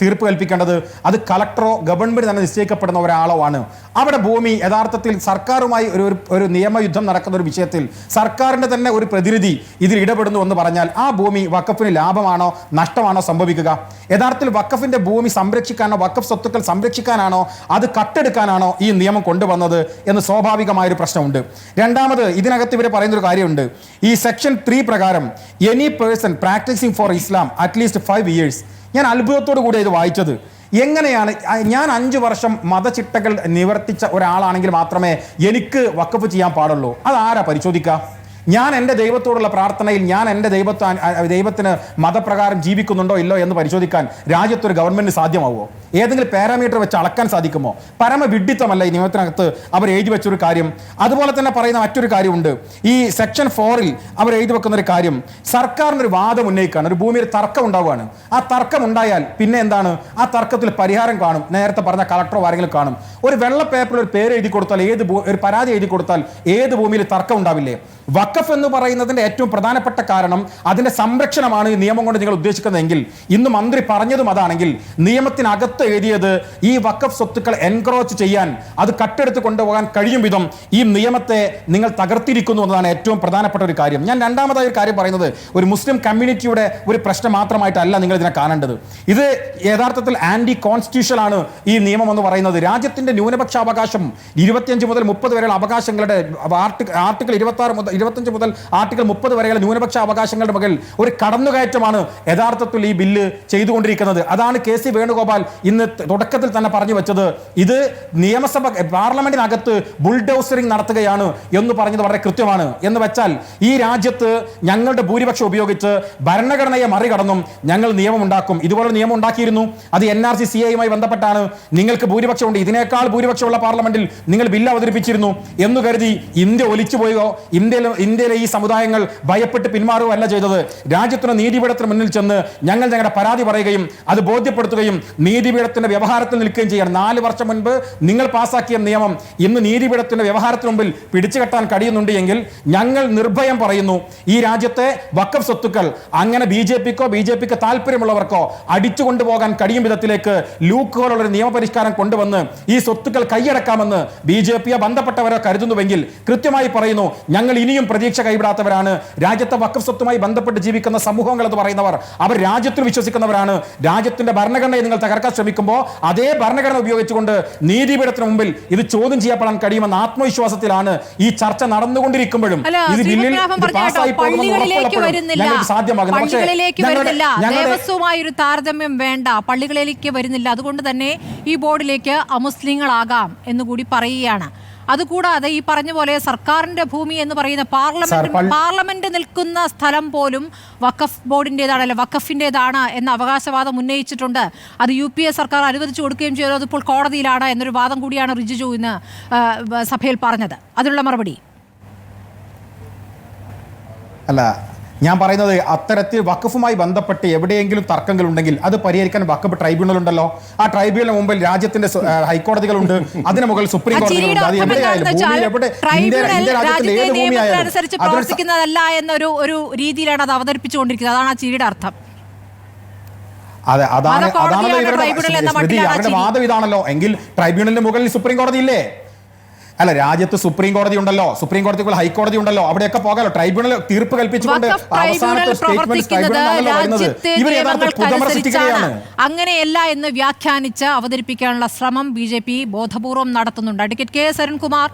തീർപ്പ് കൽപ്പിക്കേണ്ടത്? അത് കളക്ടറോ ഗവൺമെൻറ് തന്നെ നിശ്ചയിക്കപ്പെടുന്ന ഒരാളോ ആണ്. അവിടെ ഭൂമി യഥാർത്ഥത്തിൽ സർക്കാരുമായി ഒരു നിയമയുദ്ധം നടക്കുന്ന ഒരു വിഷയത്തിൽ സർക്കാരിൻ്റെ തന്നെ ഒരു പ്രതിനിധി ഇതിൽ ഇടപെടുന്നു എന്ന് പറഞ്ഞാൽ ആ ഭൂമി വഖഫിന് ലാഭമാണോ നഷ്ടമാണോ സംഭവിക്കുക? യഥാർത്ഥത്തിൽ വഖഫിൻ്റെ ഭൂമി സംരക്ഷിക്കാനോ വഖഫ് സ്വത്തുക്കൾ സംരക്ഷിക്കാനാണോ അത് കട്ടെടുക്കാനാണോ ഈ നിയമം കൊണ്ടുവന്നത് എന്ന് സ്വാഭാവികമായൊരു പ്രശ്നമുണ്ട്. രണ്ടാമത്, ഇതിനകത്ത് ഇവർ പറയുന്നൊരു കാര്യമുണ്ട്. ഈ സെക്ഷൻ 3 പ്രകാരം എനി പേഴ്സൺ പ്രാക്ടീസിങ് ഫോർ ഇസ്ലാം അറ്റ്ലീസ്റ്റ് 5 years. ഞാൻ അത്ഭുതത്തോടു കൂടി ഇത് വായിച്ചത്. എങ്ങനെയാണ്? ഞാൻ 5 വർഷം മതചിട്ടകൾ നിവർത്തിച്ച ഒരാളാണെങ്കിൽ മാത്രമേ എനിക്ക് വഖഫ് ചെയ്യാൻ പാടുള്ളൂ. അതാരാ പരിശോധിക്കുക? ഞാൻ എൻ്റെ ദൈവത്തോടുള്ള പ്രാർത്ഥനയിൽ ഞാൻ എൻ്റെ ദൈവത്തിന് മതപ്രകാരം ജീവിക്കുന്നുണ്ടോ ഇല്ലോ എന്ന് പരിശോധിക്കാൻ രാജ്യത്തൊരു ഗവൺമെൻറ് സാധ്യമാവുമോ? ഏതെങ്കിലും പാരാമീറ്റർ വെച്ച് അളക്കാൻ സാധിക്കുമോ? പരമവിഡിത്തമല്ല ഈ നിയമത്തിനകത്ത് അവർ എഴുതി വെച്ചൊരു കാര്യം. അതുപോലെ തന്നെ പറയുന്ന മറ്റൊരു കാര്യമുണ്ട്. ഈ സെക്ഷൻ 4 അവർ എഴുതി വെക്കുന്നൊരു കാര്യം, സർക്കാരിനൊരു വാദം ഉന്നയിക്കുകയാണ്. ഒരു ഭൂമിയിൽ തർക്കം ഉണ്ടാവുകയാണ്. ആ തർക്കം ഉണ്ടായാൽ പിന്നെ എന്താണ്? ആ തർക്കത്തിൽ പരിഹാരം കാണും. നേരത്തെ പറഞ്ഞ കളക്ടറോ ആരെങ്കിലും കാണും. ഒരു വെള്ള പേപ്പറിൽ ഒരു പേര് എഴുതി കൊടുത്താൽ, ഒരു പരാതി എഴുതി കൊടുത്താൽ ഏത് ഭൂമിയിൽ തർക്കം ഉണ്ടാവില്ലേ? വഖഫ് എന്ന് പറയുന്നതിൻ്റെ ഏറ്റവും പ്രധാനപ്പെട്ട കാരണം അതിൻ്റെ സംരക്ഷണമാണ് ഈ നിയമം കൊണ്ട് നിങ്ങൾ ഉദ്ദേശിക്കുന്നതെങ്കിൽ, ഇന്ന് മന്ത്രി പറഞ്ഞതും അതാണെങ്കിൽ, നിയമത്തിനകത്ത് എഴുതിയത് ഈ വഖഫ് സ്വത്തുക്കൾ എൻക്രോച്ച് ചെയ്യാൻ, അത് കട്ടെടുത്ത് കൊണ്ടുപോകാൻ കഴിയും വിധം ഈ നിയമത്തെ നിങ്ങൾ തകർത്തിരിക്കുന്നു എന്നതാണ് ഏറ്റവും പ്രധാനപ്പെട്ട ഒരു കാര്യം. ഞാൻ രണ്ടാമതായ ഒരു കാര്യം പറയുന്നത്, ഒരു മുസ്ലിം കമ്മ്യൂണിറ്റിയുടെ ഒരു പ്രശ്നം മാത്രമായിട്ടല്ല നിങ്ങൾ ഇതിനെ കാണേണ്ടത്. ഇത് യഥാർത്ഥത്തിൽ ആന്റി കോൺസ്റ്റിറ്റ്യൂഷണൽ ആണ് ഈ നിയമം എന്ന് പറയുന്നത്. രാജ്യത്തിൻ്റെ ന്യൂനപക്ഷാവകാശം 25 മുതൽ 30 വരെയുള്ള അവകാശങ്ങളുടെ ആർട്ടിക്കിൾ 26 മുതൽ 25 25 മുതൽ ആർട്ടിക്കിൾ 30 വരെയുള്ള ന്യൂനപക്ഷ അവകാശങ്ങളുടെ മകൾ ഒരു കടന്നുകയറ്റമാണ് യഥാർത്ഥത്തിൽ ഈ ബില്ല് ചെയ്തുകൊണ്ടിരിക്കുന്നത്. അതാണ് KC വേണുഗോപാൽ ഇന്ന് തുടക്കത്തിൽ തന്നെ പറഞ്ഞു വെച്ചത്. ഇത് നിയമസഭ പാർലമെന്റിനകത്ത് ബുൾഡോസറിംഗ് നടത്തുകയാണ് എന്ന് പറഞ്ഞത് വളരെ കൃത്യമാണ്. എന്ന് വെച്ചാൽ ഈ രാജ്യത്ത് ഞങ്ങളുടെ ഭൂരിപക്ഷം ഉപയോഗിച്ച് ഭരണഘടനയെ മറികടന്നും ഞങ്ങൾ നിയമമുണ്ടാക്കും. ഇതുപോലെ നിയമം ഉണ്ടാക്കിയിരുന്നു. അത് NRC CAയുമായി ബന്ധപ്പെട്ടാണ്. നിങ്ങൾക്ക് ഭൂരിപക്ഷമുണ്ട്, ഇതിനേക്കാൾ ഭൂരിപക്ഷമുള്ള പാർലമെന്റിൽ നിങ്ങൾ ബില്ല് അവതരിപ്പിച്ചിരുന്നു എന്ന് കരുതി ഇന്ത്യ ഒലിച്ചുപോയോ? ഇന്ത്യയിലെ ഈ സമുദായങ്ങൾ ഭയപ്പെട്ട് പിന്മാറുകയോ അല്ല ചെയ്തത്. രാജ്യത്തിന് നീതിപീഠത്തിന് മുന്നിൽ ചെന്ന് ഞങ്ങളുടെ പരാതി പറയുകയും അത് ബോധ്യപ്പെടുത്തുകയും നീതിപീഠത്തിന്റെ വ്യവഹാരത്തിൽ നിൽക്കുകയും ചെയ്യണം. 4 വർഷം മുൻപ് നിങ്ങൾ പാസാക്കിയ നിയമം ഇന്ന് നീതിപീഠത്തിന്റെ വ്യവഹാരത്തിന് മുമ്പിൽ പിടിച്ചുകെട്ടാൻ കഴിയുന്നുണ്ട് എങ്കിൽ ഞങ്ങൾ നിർഭയം പറയുന്നു, ഈ രാജ്യത്തെ വഖഫ് സ്വത്തുക്കൾ അങ്ങനെ BJPക്ക് താല്പര്യമുള്ളവർക്കോ അടിച്ചു കൊണ്ടുപോകാൻ കഴിയും വിധത്തിലേക്ക് ലൂക്കുകളുള്ള ഒരു നിയമപരിഷ്കാരം കൊണ്ടുവന്ന് ഈ സ്വത്തുക്കൾ കൈയടക്കാമെന്ന് BJPയോ ബന്ധപ്പെട്ടവരോ കരുതുന്നുവെങ്കിൽ കൃത്യമായി പറയുന്നു, ഞങ്ങൾ ഇനിയും പ്രതീക്ഷ കൈവിടാത്തവരാണ്. രാജ്യത്തെ വഖഫ് സ്വത്തുമായി ബന്ധപ്പെട്ട് ജീവിക്കുന്ന സമൂഹങ്ങൾ എന്ന് പറയുന്നവർ അവർ രാജ്യത്തിൽ വിശ്വസിക്കുന്നവരാണ്. രാജ്യത്തിന്റെ ഭരണഘടനയെ നിങ്ങൾ തകർക്കാൻ ശ്രമിക്കുമ്പോൾ അതേ ഭരണഘടന ഉപയോഗിച്ചുകൊണ്ട് നീതിപീഠത്തിന് മുമ്പിൽ ഇത് ചോദ്യം ചെയ്യപ്പെടാൻ കഴിയുമെന്ന ആത്മവിശ്വാസത്തിലാണ് ഈ ചർച്ച നടന്നുകൊണ്ടിരിക്കുമ്പോഴും ഇത് ബില്ലിൽ പാസ്സായി ദേവസ്വമായൊരു താരതമ്യം വേണ്ട, പള്ളികളിലേക്ക് വരുന്നില്ല, അതുകൊണ്ട് തന്നെ ഈ ബോർഡിലേക്ക് അമുസ്ലിങ്ങളാകാം എന്നുകൂടി പറയുകയാണ്. അതുകൂടാതെ ഈ പറഞ്ഞ പോലെ സർക്കാരിന്റെ ഭൂമി എന്ന് പറയുന്ന പാർലമെന്റ് നിൽക്കുന്ന സ്ഥലം പോലും വഖഫ് ബോർഡിൻ്റെതാണ്, അല്ലെ വഖഫിൻ്റെതാണ് എന്ന അവകാശവാദം ഉന്നയിച്ചിട്ടുണ്ട്. അത് UPA സർക്കാർ അനുവദിച്ചു കൊടുക്കുകയും ചെയ്തു. അതിപ്പോൾ കോടതിയിലാണ് എന്നൊരു വാദം കൂടിയാണ് റിജിജു ഇന്ന് സഭയിൽ പറഞ്ഞത്. അതിനുള്ള മറുപടി അല്ല, ഞാൻ പറയുന്നത് അത്തരത്തിൽ വഖഫുമായി ബന്ധപ്പെട്ട് എവിടെയെങ്കിലും തർക്കങ്ങൾ ഉണ്ടെങ്കിൽ അത് പരിഹരിക്കാൻ വഖഫ് ട്രൈബ്യൂണൽ ഉണ്ടല്ലോ. ആ ട്രൈബ്യൂണലിന് മുമ്പിൽ രാജ്യത്തിന്റെ ഹൈക്കോടതികളുണ്ട്, അതിന് മുകളിൽ സുപ്രീം കോടതികളുണ്ട്. അത് അനുസരിച്ച് പ്രവർത്തിക്കുന്നതല്ല എന്നൊരു രീതിയിലാണ് അത് അവതരിപ്പിച്ചുകൊണ്ടിരിക്കുന്നത്. അതാണ് ആ ചിരിയുടെ അർത്ഥം. അതെ, അതാണല്ലോ അവരുടെ വാദം ഇതാണല്ലോ. എങ്കിൽ ട്രൈബ്യൂണലിന് മുകളിൽ സുപ്രീം കോടതി ഇല്ലേ? അല്ല, രാജ്യത്ത് സുപ്രീം കോടതി ഉണ്ടല്ലോ, സുപ്രീം കോടതിക്കുള്ള ഹൈക്കോടതി ഉണ്ടല്ലോ, അവിടെയൊക്കെ പോകാലോ. ട്രൈബ്യൂണൽ തീർപ്പ് കൽപ്പിച്ചുകൊണ്ട് അങ്ങനെയല്ല എന്ന് വ്യാഖ്യാനിച്ച് അവതരിപ്പിക്കാനുള്ള ശ്രമം BJP ബോധപൂർവം നടത്തുന്നുണ്ട്. അഡ്വക്കേറ്റ് KS അരുൺകുമാർ,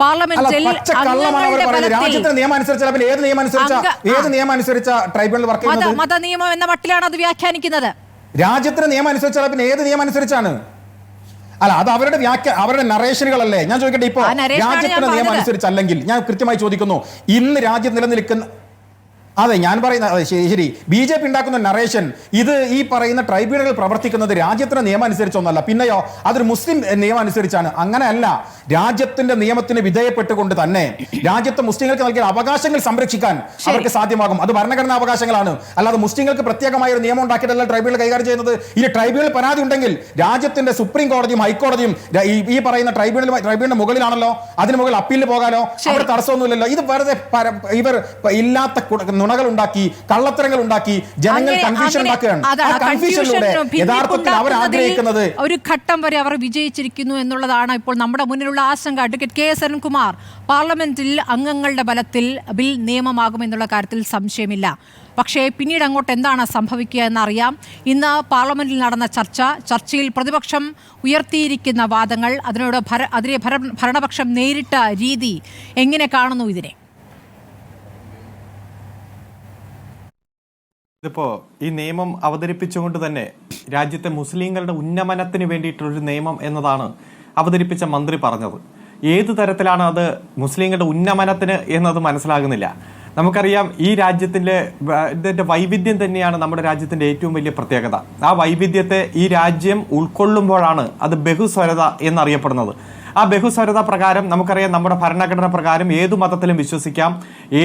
പാർലമെന്റിൽ മത നിയമം എന്ന മട്ടിലാണ് അത് വ്യാഖ്യാനിക്കുന്നത്. രാജ്യത്തിന് നിയമം അനുസരിച്ചാൽ പിന്നെ ഏത് നിയമം അനുസരിച്ചാണ്? അല്ല, അത് അവരുടെ നറേഷനുകളല്ലേ. ഞാൻ ചോദിക്കട്ടെ, ഇപ്പോ രാജ്യത്തിന്റെ നിയമം അനുസരിച്ചല്ലെങ്കിൽ ഞാൻ കൃത്യമായി ചോദിക്കുന്നു, ഇന്ന് രാജ്യം നിലനിൽക്കുന്ന അതെ ഞാൻ പറയുന്ന ശരി BJP ഉണ്ടാക്കുന്ന നറേഷൻ ഇത് ഈ പറയുന്ന ട്രൈബ്യൂണലുകൾ പ്രവർത്തിക്കുന്നത് രാജ്യത്തിന്റെ നിയമം അനുസരിച്ചൊന്നല്ല, പിന്നെയോ അതൊരു മുസ്ലിം നിയമം അനുസരിച്ചാണ്. അങ്ങനെയല്ല, രാജ്യത്തിന്റെ നിയമത്തിന് വിധേയപ്പെട്ടുകൊണ്ട് തന്നെ രാജ്യത്തെ മുസ്ലിങ്ങൾക്ക് നൽകിയ അവകാശങ്ങൾ സംരക്ഷിക്കാൻ അവർക്ക് സാധ്യമാകും. അത് ഭരണഘടനാ അവകാശങ്ങളാണ്. അല്ലാതെ മുസ്ലിങ്ങൾക്ക് പ്രത്യേകമായ ഒരു നിയമം ഉണ്ടാക്കിയിട്ടല്ല ട്രൈബ്യൂണൽ കൈകാര്യം ചെയ്യുന്നത്. ഇനി ട്രൈബ്യൂണൽ പരാതി ഉണ്ടെങ്കിൽ രാജ്യത്തിന്റെ സുപ്രീം കോടതിയും ഹൈക്കോടതിയും ഈ പറയുന്ന ട്രൈബ്യൂണലിന്റെ മുകളിലാണല്ലോ, അതിന് മുകളിൽ അപ്പീലിന് പോകാനോ അവിടെ തടസ്സമൊന്നുമില്ലല്ലോ. ഇത് വെറുതെ ഇവർ ഇല്ലാത്ത നുണകൾ ഉണ്ടാക്കി, കള്ളത്തരങ്ങൾ ഉണ്ടാക്കി, ജനങ്ങൾ കൺഫ്യൂഷൻ ഉണ്ടാക്കുകയാണ്. യഥാർത്ഥത്തിൽ അവർ ആഗ്രഹിക്കുന്നത് ഒരു ഘട്ടം വരെ അവർ വിജയിച്ചിരിക്കുന്നു എന്നുള്ളതാണ് ഇപ്പോൾ നമ്മുടെ മുന്നിലുള്ള ആശങ്ക. അഡ്വക്കേറ്റ് KS അരുൺകുമാർ, പാർലമെന്റിൽ അംഗങ്ങളുടെ ബലത്തിൽ ബിൽ നിയമമാകുമെന്നുള്ള കാര്യത്തിൽ സംശയമില്ല. പക്ഷേ പിന്നീട് അങ്ങോട്ട് എന്താണ് സംഭവിക്കുക എന്നറിയാം. ഇന്ന് പാർലമെന്റിൽ നടന്ന ചർച്ചയിൽ പ്രതിപക്ഷം ഉയർത്തിയിരിക്കുന്ന വാദങ്ങൾ, അതിനെ ഭരണപക്ഷം നേരിട്ട രീതി എങ്ങനെ കാണുന്നു ഇതിനെ? ഇതിപ്പോൾ ഈ നിയമം അവതരിപ്പിച്ചുകൊണ്ട് തന്നെ രാജ്യത്തെ മുസ്ലിങ്ങളുടെ ഉന്നമനത്തിന് വേണ്ടിയിട്ടൊരു നിയമം എന്നതാണ് അവതരിപ്പിച്ച മന്ത്രി പറഞ്ഞത്. ഏതു തരത്തിലാണ് അത് മുസ്ലിങ്ങളുടെ ഉന്നമനത്തിന് എന്നത് മനസ്സിലാകുന്നില്ല. നമുക്കറിയാം, ഈ രാജ്യത്തിന്റെ വൈവിധ്യം തന്നെയാണ് നമ്മുടെ രാജ്യത്തിന്റെ ഏറ്റവും വലിയ പ്രത്യേകത. ആ വൈവിധ്യത്തെ ഈ രാജ്യം ഉൾക്കൊള്ളുമ്പോഴാണ് അത് ബഹുസ്വരത എന്നറിയപ്പെടുന്നത്. ആ ബഹുസ്വരത പ്രകാരം നമുക്കറിയാം, നമ്മുടെ ഭരണഘടന പ്രകാരം ഏതു മതത്തിലും വിശ്വസിക്കാം,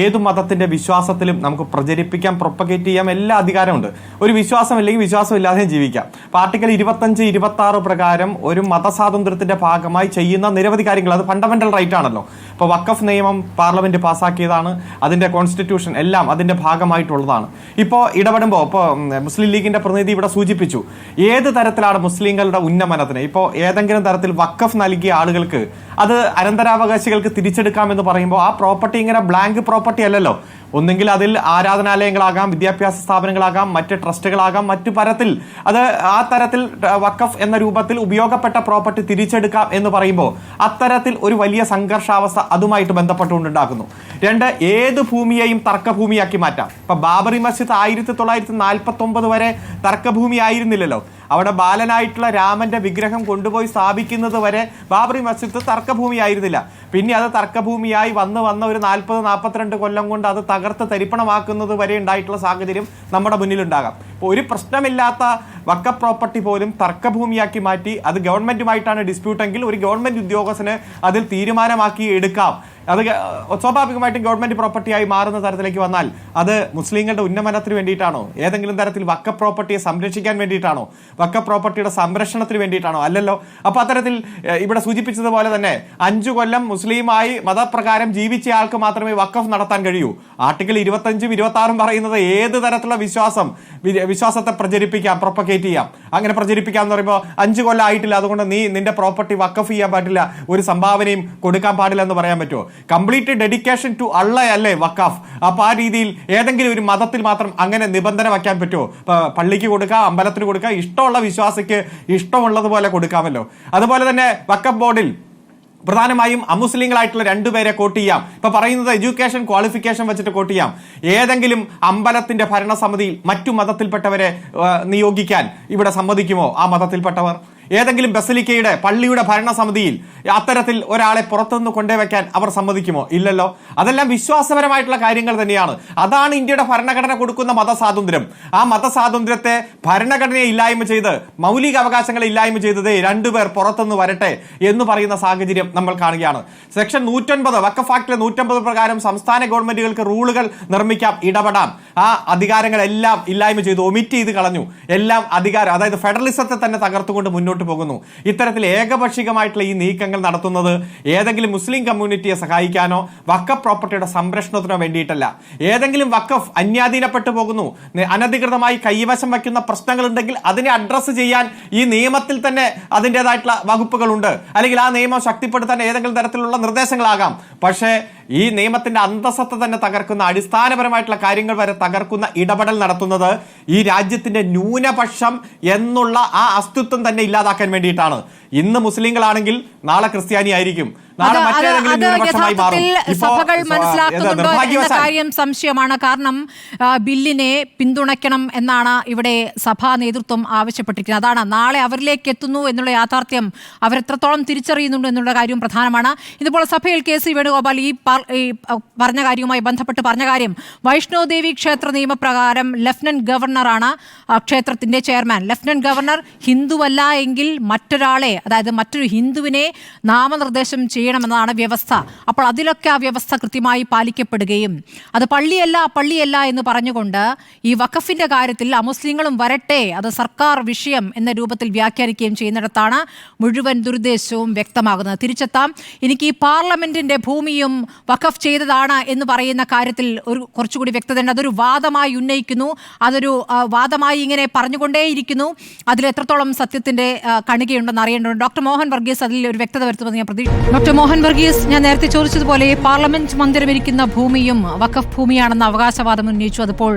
ഏതു മതത്തിന്റെ വിശ്വാസത്തിലും നമുക്ക് പ്രചരിപ്പിക്കാം, പ്രൊപ്പഗേറ്റ് ചെയ്യാം, എല്ലാ അധികാരമുണ്ട്. ഒരു വിശ്വാസം ഇല്ലെങ്കിൽ വിശ്വാസം ഇല്ലാതെയും ജീവിക്കാം. ആർട്ടിക്കിൾ 25, 26 പ്രകാരം ഒരു മതസ്വാതന്ത്ര്യത്തിന്റെ ഭാഗമായി ചെയ്യുന്ന നിരവധി കാര്യങ്ങൾ, അത് ഫണ്ടമെന്റൽ റൈറ്റ് ആണല്ലോ. ഇപ്പോൾ വഖഫ് നിയമം പാർലമെന്റ് പാസ്സാക്കിയതാണ്, അതിന്റെ കോൺസ്റ്റിറ്റ്യൂഷൻ എല്ലാം അതിന്റെ ഭാഗമായിട്ടുള്ളതാണ്. ഇപ്പോൾ ഇടപെടുമ്പോൾ ഇപ്പോൾ മുസ്ലിം ലീഗിന്റെ പ്രതിനിധി ഇവിടെ സൂചിപ്പിച്ചു, ഏത് തരത്തിലാണ് മുസ്ലിങ്ങളുടെ ഉന്നമനത്തിന് ഇപ്പോൾ ഏതെങ്കിലും തരത്തിൽ വഖഫ് നൽകിയ ആളുകൾ അത് അനന്തരാവകാശികൾക്ക് തിരിച്ചെടുക്കാമെന്ന് പറയുമ്പോൾ ആ പ്രോപ്പർട്ടി ഇങ്ങനെ ബ്ലാങ്ക് പ്രോപ്പർട്ടി അല്ലല്ലോ. ഒന്നെങ്കിൽ അതിൽ ആരാധനാലയങ്ങളാകാം, വിദ്യാഭ്യാസ സ്ഥാപനങ്ങളാകാം, മറ്റ് ട്രസ്റ്റുകളാകാം, മറ്റു തരത്തിൽ അത് ആ തരത്തിൽ വഖഫ് എന്ന രൂപത്തിൽ ഉപയോഗപ്പെട്ട പ്രോപ്പർട്ടി തിരിച്ചെടുക്കാം എന്ന് പറയുമ്പോൾ അത്തരത്തിൽ ഒരു വലിയ സംഘർഷാവസ്ഥ അതുമായിട്ട് ബന്ധപ്പെട്ടുകൊണ്ടുണ്ടാക്കുന്നു. രണ്ട്, ഏത് ഭൂമിയെയും തർക്കഭൂമിയാക്കി മാറ്റാം. ഇപ്പൊ ബാബറി മസ്ജിദ് 1949 വരെ തർക്കഭൂമി ആയിരുന്നില്ലല്ലോ. അവിടെ ബാലനായിട്ടുള്ള രാമന്റെ വിഗ്രഹം കൊണ്ടുപോയി സ്ഥാപിക്കുന്നത് വരെ ബാബറി മസ്ജിദ് തർക്കഭൂമിയായിരുന്നില്ല. പിന്നെ അത് തർക്കഭൂമിയായി വന്ന് ഒരു 40-42 കൊല്ലം കൊണ്ട് അത് തകർത്ത് തരിപ്പണമാക്കുന്നത് വരെ ഉണ്ടായിട്ടുള്ള സാഹചര്യം നമ്മുടെ മുന്നിലുണ്ടാകാം. ഒരു പ്രശ്നമില്ലാത്ത വഖഫ് പ്രോപ്പർട്ടി പോലും തർക്കഭൂമിയാക്കി മാറ്റി അത് ഗവൺമെന്റുമായിട്ടാണ് ഡിസ്പ്യൂട്ടെങ്കിൽ ഒരു ഗവൺമെന്റ് ഉദ്യോഗസ്ഥന് അതിൽ തീരുമാനമാക്കി എടുക്കാം. അത് സ്വാഭാവികമായിട്ടും ഗവൺമെന്റ് പ്രോപ്പർട്ടിയായി മാറുന്ന തരത്തിലേക്ക് വന്നാൽ അത് മുസ്ലിങ്ങളുടെ ഉന്നമനത്തിന് വേണ്ടിയിട്ടാണോ? ഏതെങ്കിലും തരത്തിൽ വഖഫ് പ്രോപ്പർട്ടിയെ സംരക്ഷിക്കാൻ വേണ്ടിയിട്ടാണോ? വഖഫ് പ്രോപ്പർട്ടിയുടെ സംരക്ഷണത്തിന് വേണ്ടിയിട്ടാണോ? അല്ലല്ലോ. അപ്പൊ അത്തരത്തിൽ ഇവിടെ സൂചിപ്പിച്ചതുപോലെ തന്നെ 5 കൊല്ലം മുസ്ലിമായി മതപ്രകാരം ജീവിച്ച ആൾക്ക് മാത്രമേ വഖഫ് നടത്താൻ കഴിയൂ. ആർട്ടിക്കിൾ 25, 26 പറയുന്നത് ഏത് തരത്തിലുള്ള വിശ്വാസത്തെ പ്രചരിപ്പിക്കാം, പ്രൊപ്പഗേറ്റ് ചെയ്യാം. അങ്ങനെ പ്രചരിപ്പിക്കാം എന്ന് പറയുമ്പോൾ 5 കൊല്ലം ആയിട്ടില്ല, അതുകൊണ്ട് നീ നിന്റെ പ്രോപ്പർട്ടി വഖഫ് ചെയ്യാൻ പാടില്ല, ഒരു സംഭാവനയും കൊടുക്കാൻ പാടില്ല എന്ന് പറയാൻ പറ്റുമോ? കംപ്ലീറ്റ് ഡെഡിക്കേഷൻ ടു അള്ളയല്ലേ വഖഫ്. അപ്പൊ ആ രീതിയിൽ ഏതെങ്കിലും ഒരു മതത്തിൽ മാത്രം അങ്ങനെ നിബന്ധന വയ്ക്കാൻ പറ്റുമോ? പള്ളിക്ക് കൊടുക്കാം, അമ്പലത്തിന് കൊടുക്കാം, ഇഷ്ടമുള്ള വിശ്വാസിക്ക് ഇഷ്ടമുള്ളതുപോലെ കൊടുക്കാമല്ലോ. അതുപോലെ തന്നെ വഖഫ് ബോർഡിൽ പ്രധാനമായും അമുസ്ലിങ്ങളായിട്ടുള്ള 2 പേരെ കോട്ട് ചെയ്യാം. ഇപ്പൊ പറയുന്നത് എഡ്യൂക്കേഷൻ ക്വാളിഫിക്കേഷൻ വെച്ചിട്ട് കോട്ട് ചെയ്യാം. ഏതെങ്കിലും അമ്പലത്തിന്റെ ഭരണസമിതിയിൽ മറ്റു മതത്തിൽപ്പെട്ടവരെ നിയോഗിക്കാൻ ഇവിടെ സമ്മതിക്കുമോ ആ മതത്തിൽപ്പെട്ടവർ? ഏതെങ്കിലും ബസലിക്കയുടെ പള്ളിയുടെ ഭരണസമിതിയിൽ അത്തരത്തിൽ ഒരാളെ പുറത്തുനിന്ന് കൊണ്ടുവയ്ക്കാൻ അവർ സമ്മതിക്കുമോ? ഇല്ലല്ലോ. അതെല്ലാം വിശ്വാസപരമായിട്ടുള്ള കാര്യങ്ങൾ തന്നെയാണ്. അതാണ് ഇന്ത്യയുടെ ഭരണഘടന കൊടുക്കുന്ന മതസ്വാതന്ത്ര്യം. ആ മതസ്വാതന്ത്ര്യത്തെ ഭരണഘടനയെ ഇല്ലായ്മ ചെയ്ത്, മൗലിക അവകാശങ്ങളെ ഇല്ലായ്മ ചെയ്തത് 2 പേർ പുറത്തുനിന്ന് വരട്ടെ എന്ന് പറയുന്ന സാഹചര്യം നമ്മൾ കാണുകയാണ്. സെക്ഷൻ 109 വഖഫ് ആക്ടിലെ 109 പ്രകാരം സംസ്ഥാന ഗവൺമെന്റുകൾക്ക് റൂളുകൾ നിർമ്മിക്കാം, ഇടപെടാം. ആ അധികാരങ്ങളെല്ലാം ഇല്ലായ്മ ചെയ്തു, ഒമിറ്റ് ചെയ്ത് കളഞ്ഞു. എല്ലാം അധികാരം, അതായത് ഫെഡറലിസത്തെ തന്നെ തകർത്തുകൊണ്ട് മുന്നോട്ട് പോകുന്നു. ഇത്തരത്തിൽ ഏകപക്ഷീയമായിട്ടുള്ള ഈ നീക്കങ്ങൾ നടത്തുന്നത് ഏതെങ്കിലും മുസ്ലിം കമ്മ്യൂണിറ്റിയെ സഹായിക്കാനോ വഖഫ് പ്രോപ്പർട്ടിയുടെ സംരക്ഷണത്തിനോ വേണ്ടിയിട്ടല്ല. ഏതെങ്കിലും വഖഫ് അന്യാധീനപ്പെട്ടു പോകുന്നു, അനധികൃതമായി കൈവശം വയ്ക്കുന്ന പ്രശ്നങ്ങളുണ്ടെങ്കിൽ അതിനെ അഡ്രസ്സ് ചെയ്യാൻ ഈ നിയമത്തിൽ തന്നെ അതിൻ്റെതായിട്ടുള്ള വകുപ്പുകളുണ്ട്. അല്ലെങ്കിൽ ആ നിയമം ശക്തിപ്പെടുത്താൻ ഏതെങ്കിലും തരത്തിലുള്ള നിർദ്ദേശങ്ങളാകാം. പക്ഷേ ഈ നിയമത്തിന്റെ അന്തസ്സത്തെ തന്നെ തകർക്കുന്ന, അടിസ്ഥാനപരമായിട്ടുള്ള കാര്യങ്ങൾ വരെ തകർക്കുന്ന ഇടപെടൽ നടത്തുന്നത് ഈ രാജ്യത്തിന്റെ ന്യൂനപക്ഷം എന്നുള്ള ആ അസ്തിത്വം തന്നെ ഇല്ലാതാക്കാൻ വേണ്ടിയിട്ടാണ്. ഇന്ന് മുസ്ലിങ്ങളാണെങ്കിൽ നാളെ ക്രിസ്ത്യാനി ആയിരിക്കും, നാളെ മറ്റേതെങ്കിലും ന്യൂനപക്ഷമായി മാറും. സഭകൾ മനസ്സിലാക്കുന്നുണ്ടോ എന്ന കാര്യം സംശയമാണ്. കാരണം ബില്ലിനെ പിന്തുണയ്ക്കണം എന്നാണ് ഇവിടെ സഭാ നേതൃത്വം ആവശ്യപ്പെട്ടിരിക്കുന്നത്. അതാണ് നാളെ അവരിലേക്ക് എത്തുന്നു എന്നുള്ള യാഥാർത്ഥ്യം അവരെത്രത്തോളം തിരിച്ചറിയുന്നുണ്ട് എന്നുള്ള കാര്യം പ്രധാനമാണ്. ഇതുപോലെ സഭയിൽ കെ സി വേണുഗോപാൽ ഈ പറഞ്ഞ കാര്യവുമായി ബന്ധപ്പെട്ട് പറഞ്ഞ കാര്യം, വൈഷ്ണോ ദേവി ക്ഷേത്ര നിയമപ്രകാരം ലഫ്റ്റനന്റ് ഗവർണറാണ് ക്ഷേത്രത്തിന്റെ ചെയർമാൻ. ലഫ്റ്റനന്റ് ഗവർണർ ഹിന്ദുവല്ല എങ്കിൽ മറ്റൊരാളെ, അതായത് മറ്റൊരു ഹിന്ദുവിനെ നാമനിർദ്ദേശം ചെയ്യണമെന്നാണ് വ്യവസ്ഥ. അപ്പോൾ അതിലൊക്കെ ആ വ്യവസ്ഥ കൃത്യമായി പാലിക്കപ്പെടുകയും അത് പള്ളിയല്ല എന്ന് പറഞ്ഞുകൊണ്ട് ഈ വഖഫിന്റെ കാര്യത്തിൽ അമുസ്ലിങ്ങളും വരട്ടെ, അത് സർക്കാർ വിഷയം എന്ന രൂപത്തിൽ വ്യാഖ്യാനിക്കുകയും ചെയ്യുന്നിടത്താണ് മുഴുവൻ ദുരുദ്ദേശവും വ്യക്തമാകുന്നത്. തിരിച്ചെത്താം. എനിക്ക് ഈ പാർലമെന്റിന്റെ ഭൂമിയും വഖഫ് ചെയ്തതാണ് എന്ന് പറയുന്ന കാര്യത്തിൽ ഒരു കുറച്ചുകൂടി വ്യക്തതയുണ്ട്. അതൊരു വാദമായി ഉന്നയിക്കുന്നു, അതൊരു വാദമായി ഇങ്ങനെ പറഞ്ഞുകൊണ്ടേയിരിക്കുന്നു. അതിൽ എത്രത്തോളം സത്യത്തിന്റെ കണികയുണ്ടെന്ന് അറിയേണ്ടതുണ്ട്. ഡോക്ടർ മോഹൻ വർഗീസ് അതിൽ ഒരു വ്യക്തത വരുത്തുമെന്ന് ഞാൻ പ്രതീക്ഷിക്കുന്നു. ഡോക്ടർ മോഹൻ വർഗീസ്, ഞാൻ നേരത്തെ ചോദിച്ചതുപോലെ പാർലമെന്റ് മന്ദിരമിരിക്കുന്ന ഭൂമിയും വഖഫ് ഭൂമിയാണെന്ന അവകാശവാദം ഉന്നയിച്ചു. അതിപ്പോൾ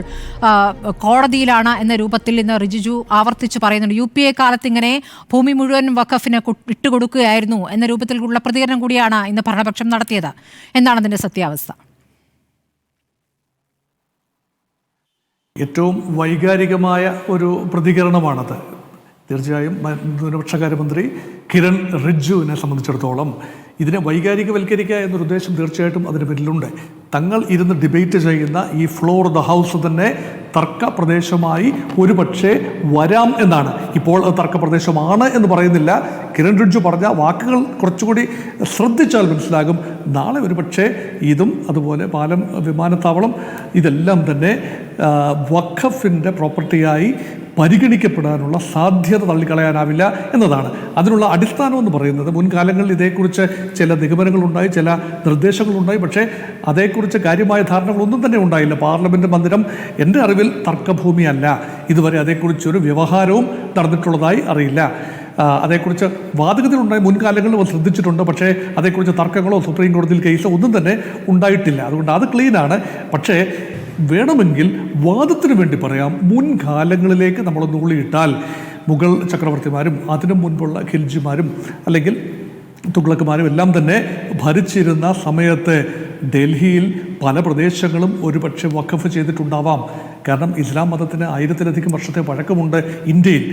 കോടതിയിലാണ് എന്ന രൂപത്തിൽ ഇന്ന് റിജിജു ആവർത്തിച്ച് പറയുന്നുണ്ട്. UPA കാലത്ത് ഇങ്ങനെ ഭൂമി മുഴുവൻ വഖഫിന് ഇട്ടുകൊടുക്കുകയായിരുന്നു എന്ന രൂപത്തിലുള്ള പ്രതികരണം കൂടിയാണ് ഇന്ന് ഭരണപക്ഷം നടത്തിയത്. എന്താണ് അതിന്റെ സത്യാവസ്ഥ? ഏറ്റവും വൈകാരികമായ ഒരു പ്രതികരണമാണത്. തീർച്ചയായും ന്യൂനപക്ഷകാര്യമന്ത്രി കിരൺ റിജ്ജുവിനെ സംബന്ധിച്ചിടത്തോളം ഇതിനെ വൈകാരികവൽക്കരിക്കുക എന്നൊരു ഉദ്ദേശം തീർച്ചയായിട്ടും അതിന് പിന്നിലുണ്ട്. തങ്ങൾ ഇരുന്ന് ഡിബേറ്റ് ചെയ്യുന്ന ഈ ഫ്ലോർ ദ ഹൗസ് തന്നെ തർക്ക പ്രദേശമായി ഒരുപക്ഷെ വരാം എന്നാണ്. ഇപ്പോൾ തർക്ക പ്രദേശമാണ് എന്ന് പറയുന്നില്ല. കിരൺ റിജ്ജു പറഞ്ഞ വാക്കുകൾ കുറച്ചുകൂടി ശ്രദ്ധിച്ചാൽ മനസ്സിലാകും. നാളെ ഒരുപക്ഷെ ഇതും അതുപോലെ പാലം, വിമാനത്താവളം ഇതെല്ലാം തന്നെ വഖഫിൻ്റെ പ്രോപ്പർട്ടിയായി പരിഗണിക്കപ്പെടാനുള്ള സാധ്യത തള്ളിക്കളയാനാവില്ല എന്നതാണ്. അതിനുള്ള അടിസ്ഥാനം എന്ന് പറയുന്നത് മുൻകാലങ്ങളിൽ ഇതേക്കുറിച്ച് ചില നിഗമനങ്ങളുണ്ടായി, ചില നിർദ്ദേശങ്ങളുണ്ടായി. പക്ഷേ അതേക്കുറിച്ച് കാര്യമായ ധാരണകളൊന്നും തന്നെ ഉണ്ടായില്ല. പാർലമെൻറ്റ് മന്ദിരം എൻ്റെ അറിവിൽ തർക്കഭൂമിയല്ല. ഇതുവരെ അതേക്കുറിച്ചൊരു വ്യവഹാരവും നടന്നിട്ടുള്ളതായി അറിയില്ല. അതേക്കുറിച്ച് വാദഗതികളുണ്ടായ മുൻകാലങ്ങളിൽ ശ്രദ്ധിച്ചിട്ടുണ്ട്. പക്ഷേ അതേക്കുറിച്ച് തർക്കങ്ങളോ സുപ്രീം കോടതിയിൽ കേസോ ഒന്നും തന്നെ ഉണ്ടായിട്ടില്ല. അതുകൊണ്ട് അത് ക്ലീനാണ്. പക്ഷേ വേണമെങ്കിൽ വാദത്തിന് വേണ്ടി പറയാം, മുൻകാലങ്ങളിലേക്ക് നമ്മൾ നുള്ളിയിട്ടാൽ മുഗൾ ചക്രവർത്തിമാരും അതിനു മുൻപുള്ള ഖിൽജിമാരും അല്ലെങ്കിൽ തുഗ്ലക്കുമാരും എല്ലാം തന്നെ ഭരിച്ചിരുന്ന സമയത്ത് ഡൽഹിയിൽ പല പ്രദേശങ്ങളും ഒരുപക്ഷെ വഖഫ് ചെയ്തിട്ടുണ്ടാവാം. കാരണം ഇസ്ലാം മതത്തിന് 1000-ലധികം വർഷത്തെ പഴക്കമുണ്ട് ഇന്ത്യയിൽ.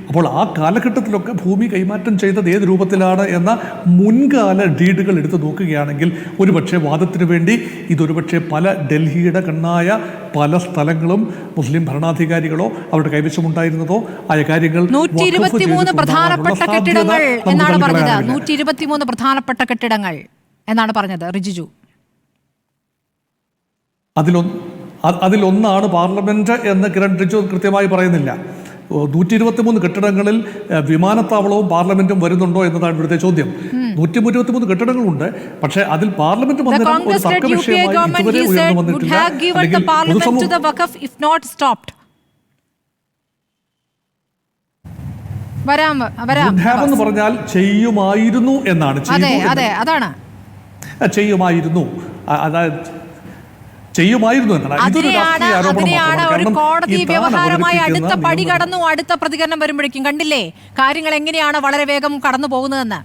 അപ്പോൾ ആ കാലഘട്ടത്തിലൊക്കെ ഭൂമി കൈമാറ്റം ചെയ്തത് ഏത് രൂപത്തിലാണ് എന്ന മുൻകാല ഡീഡുകൾ എടുത്തു നോക്കുകയാണെങ്കിൽ ഒരുപക്ഷെ വാദത്തിന് വേണ്ടി ഇതൊരുപക്ഷെ പല ഡൽഹിയുടെ കണ്ണായ പല സ്ഥലങ്ങളും മുസ്ലിം ഭരണാധികാരികളോ അവരുടെ കൈവശമുണ്ടായിരുന്നതോ ആയ കാര്യങ്ങൾ 123 പ്രധാനപ്പെട്ട കെട്ടിടങ്ങൾ എന്നാണ് പറഞ്ഞത്. 123 പ്രധാനപ്പെട്ട കെട്ടിടങ്ങൾ എന്നാണ് പറഞ്ഞത് റിജിജു. അതിലൊന്നാണ് പാർലമെന്റ് എന്ന് കിരൺ റിജിജു കൃത്യമായി പറയുന്നില്ല. 123 കെട്ടിടങ്ങളിൽ വിമാനത്താവളവും പാർലമെന്റും വരുന്നുണ്ടോ എന്നതാണ് ഇവിടുത്തെ ചോദ്യം. 123 കെട്ടിടങ്ങളുണ്ട്. പക്ഷേ അതിൽ പാർലമെന്റ് വന്നിട്ട് ഒരു തർക്ക വിഷയമായി ഇതുവരെ ഉയർന്നു വന്നിട്ടില്ല. എന്ന് പറഞ്ഞാൽ ചെയ്യുമായിരുന്നു എന്നാണ്. ചെയ്യുമായിരുന്നു, അതായത് ചെയ്യുമായിരുന്നു എന്നാണ്. ഇതൊരു രാഷ്ട്രീയ ആരോപണമാണ്. കോടതി വ്യവഹാരമായി അടുത്ത പടി കടന്നു. അടുത്ത പ്രതികരണം വരുമ്പോഴേക്കും കണ്ടില്ലേ കാര്യങ്ങൾ എങ്ങനെയാണ് വളരെ വേഗം കടന്നു പോകുന്നതെന്ന്.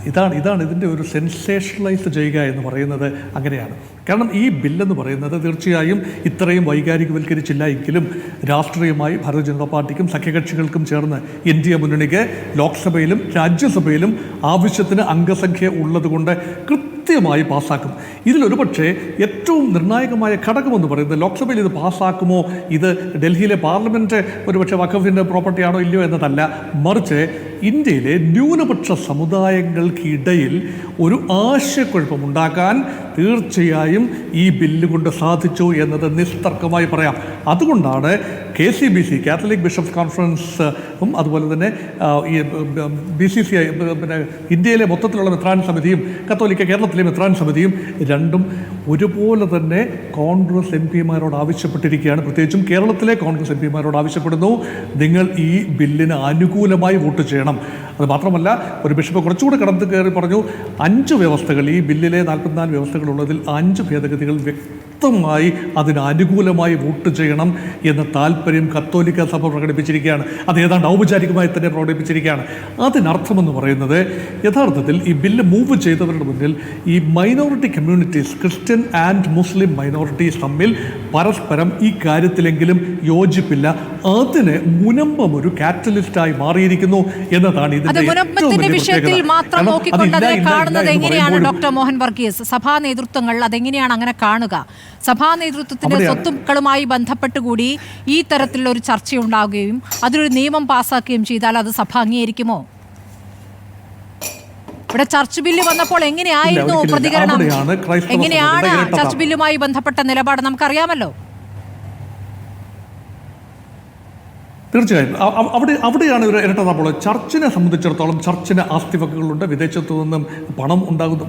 ഇതാണ് ഇതിൻ്റെ ഒരു സെൻസേഷണലൈസ് ചെയ്യുക എന്ന് പറയുന്നത് അങ്ങനെയാണ്. കാരണം ഈ ബില്ലെന്ന് പറയുന്നത് തീർച്ചയായും ഇത്രയും വൈകാരികവൽക്കരിച്ചില്ല എങ്കിലും രാഷ്ട്രീയമായി ഭാരതീയ ജനതാ പാർട്ടിക്കും സഖ്യകക്ഷികൾക്കും ചേർന്ന് ഇന്ത്യ മുന്നണിക്ക് ലോക്സഭയിലും രാജ്യസഭയിലും ആവശ്യത്തിന് അംഗസംഖ്യ ഉള്ളതുകൊണ്ട് കൃത്യമായി പാസ്സാക്കും. ഇതിലൊരു പക്ഷേ ഏറ്റവും നിർണായകമായ ഘടകമെന്ന് പറയുന്നത് ലോക്സഭയിൽ ഇത് പാസ്സാക്കുമോ, ഇത് ഡൽഹിയിലെ പാർലമെൻറ്റ് ഒരുപക്ഷെ വഖഫിൻ്റെ പ്രോപ്പർട്ടിയാണോ ഇല്ലയോ എന്നതല്ല, മറിച്ച് ഇന്ത്യയിലെ ന്യൂനപക്ഷ സമുദായങ്ങൾക്കിടയിൽ ഒരു ആശയക്കുഴപ്പമുണ്ടാക്കാൻ തീർച്ചയായും ഈ ബില്ല് കൊണ്ട് സാധിച്ചു എന്നത് നിസ്തർക്കമായി പറയാം. അതുകൊണ്ടാണ് KCBC കാത്തലിക് ബിഷപ്സ് കോൺഫറൻസും അതുപോലെ തന്നെ ഈ BCCI പിന്നെ ഇന്ത്യയിലെ മൊത്തത്തിലുള്ള മെത്രാൻ സമിതിയും കത്തോലിക്ക കേരളത്തിലെ മെത്രാൻ സമിതിയും രണ്ടും ഒരുപോലെ തന്നെ കോൺഗ്രസ് MP-മാരോട് ആവശ്യപ്പെട്ടിരിക്കുകയാണ്. പ്രത്യേകിച്ചും കേരളത്തിലെ കോൺഗ്രസ് MP-മാരോട് ആവശ്യപ്പെടുന്നു, നിങ്ങൾ ഈ ബില്ലിന് അനുകൂലമായി വോട്ട് ചെയ്യണം. അത് മാത്രമല്ല ഒരു ബിഷപ്പ് കുറച്ചുകൂടെ കടന്നു കയറി പറഞ്ഞു, 5 വ്യവസ്ഥകൾ ഈ ബില്ലിലെ 44 വ്യവസ്ഥകളുള്ളതിൽ 5 ഭേദഗതികൾ വ്യക്തമായി അതിന് അനുകൂലമായി വോട്ട് ചെയ്യണം എന്ന താല്പര്യം കത്തോലിക്ക സഭ പ്രകടിപ്പിച്ചിരിക്കുകയാണ്. അത് ഏതാണ്ട് ഔപചാരികമായി തന്നെ പ്രകടിപ്പിച്ചിരിക്കുകയാണ്. അതിനർത്ഥമെന്ന് പറയുന്നത് യഥാർത്ഥത്തിൽ ഈ ബില്ല് മൂവ് ചെയ്തവരുടെ മുന്നിൽ ഈ minority communities, Christian and Muslim minorities തമ്മിൽ പരസ്പരം ഈ കാര്യത്തിലെങ്കിലും യോജിപ്പില്ല. അതിന് മുനമ്പം ഒരു കാറ്റലിസ്റ്റായി മാറിയിരിക്കുന്നു എന്നതാണ് ഇതിന്റെ വിഷയത്തിൽ മാത്രം നോക്കിക്കൊണ്ടത് കാണുന്നത് എങ്ങനെയാണ് ഡോക്ടർ മോഹൻ വർഗീസ്? സഭാ നേതൃത്വങ്ങൾ അതെങ്ങനെയാണ് അങ്ങനെ കാണുക? സഭാ നേതൃത്വത്തിന്റെ സ്വത്തുക്കളുമായി ബന്ധപ്പെട്ടുകൂടി ഈ തരത്തിലുള്ള ഒരു ചർച്ചയുണ്ടാവുകയും അതിലൊരു നിയമം പാസ്സാക്കുകയും ചെയ്താൽ അത് സഭ അംഗീകരിക്കുമോ? ഇവിടെ ചർച്ച് ബില്ല് വന്നപ്പോൾ എങ്ങനെയായിരുന്നു പ്രതികരണം? എങ്ങനെയാണ് ചർച്ച് ബില്ലുമായി ബന്ധപ്പെട്ട നിലപാട് നമുക്കറിയാമല്ലോ. തീർച്ചയായും അവിടെയാണ് ഒരു ഇരട്ടത്താപ്പോൾ. ചർച്ചിനെ സംബന്ധിച്ചിടത്തോളം ചർച്ചിന് ആസ്തിവകകളുണ്ട്, വിദേശത്തു നിന്നും പണം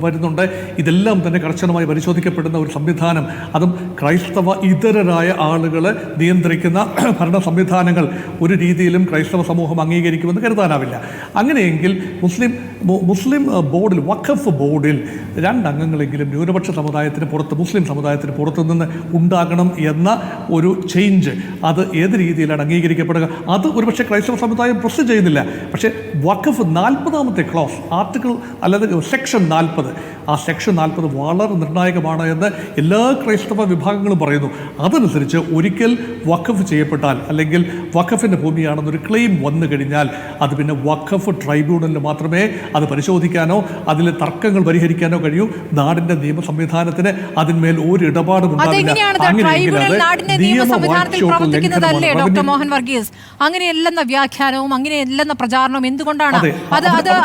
വരുന്നുണ്ട്. ഇതെല്ലാം തന്നെ കർശനമായി പരിശോധിക്കപ്പെടുന്ന ഒരു സംവിധാനം, അതും ക്രൈസ്തവ ഇതരരായ ആളുകൾ നിയന്ത്രിക്കുന്ന ഭരണ സംവിധാനങ്ങൾ ഒരു രീതിയിലും ക്രൈസ്തവ സമൂഹം അംഗീകരിക്കുമെന്ന് കരുതാനാവില്ല. അങ്ങനെയെങ്കിൽ മുസ്ലിം ബോർഡിൽ, വഖഫ് ബോർഡിൽ 2 അംഗങ്ങളെങ്കിലും ന്യൂനപക്ഷ സമുദായത്തിന് പുറത്ത്, മുസ്ലിം സമുദായത്തിന് പുറത്തു നിന്ന് ഉണ്ടാകണം എന്ന ഒരു ചേഞ്ച്, അത് ഏത് രീതിയിലാണ് അംഗീകരിക്കപ്പെടുക? അത് ഒരുപക്ഷെ ക്രൈസ്തവ സമുദായം പ്രസ് ചെയ്യുന്നില്ല. പക്ഷേ വഖഫ് 40ാമത്തെ ക്ലോസ്, ആർട്ടിക്കിൾ അല്ലെങ്കിൽ സെക്ഷൻ 40, ആ സെക്ഷൻ 40 വളരെ നിർണായകമാണ് എന്ന് എല്ലാ ക്രൈസ്തവ വിഭാഗങ്ങളും പറയുന്നു. അതനുസരിച്ച് ഒരിക്കൽ വഖഫ് ചെയ്യപ്പെട്ടാൽ അല്ലെങ്കിൽ വഖഫിൻ്റെ ഭൂമിയാണെന്നൊരു ക്ലെയിം വന്നു കഴിഞ്ഞാൽ അത് പിന്നെ വഖഫ് ട്രൈബ്യൂണലിന് മാത്രമേ അത് പരിശോധിക്കാനോ അതിൽ തർക്കങ്ങൾ പരിഹരിക്കാനോ കഴിയൂ. നാടിൻ്റെ നിയമ സംവിധാനത്തിന് അതിന്മേൽ ഒരു ഇടപാടും ഉണ്ടാവില്ല. ഡോക്ടർ മോഹൻ വർഗീസ്, അങ്ങനെയല്ലെന്ന വ്യാഖ്യാനവും അങ്ങനെയല്ലെന്ന പ്രചാരണവും എന്തുകൊണ്ടാണ്?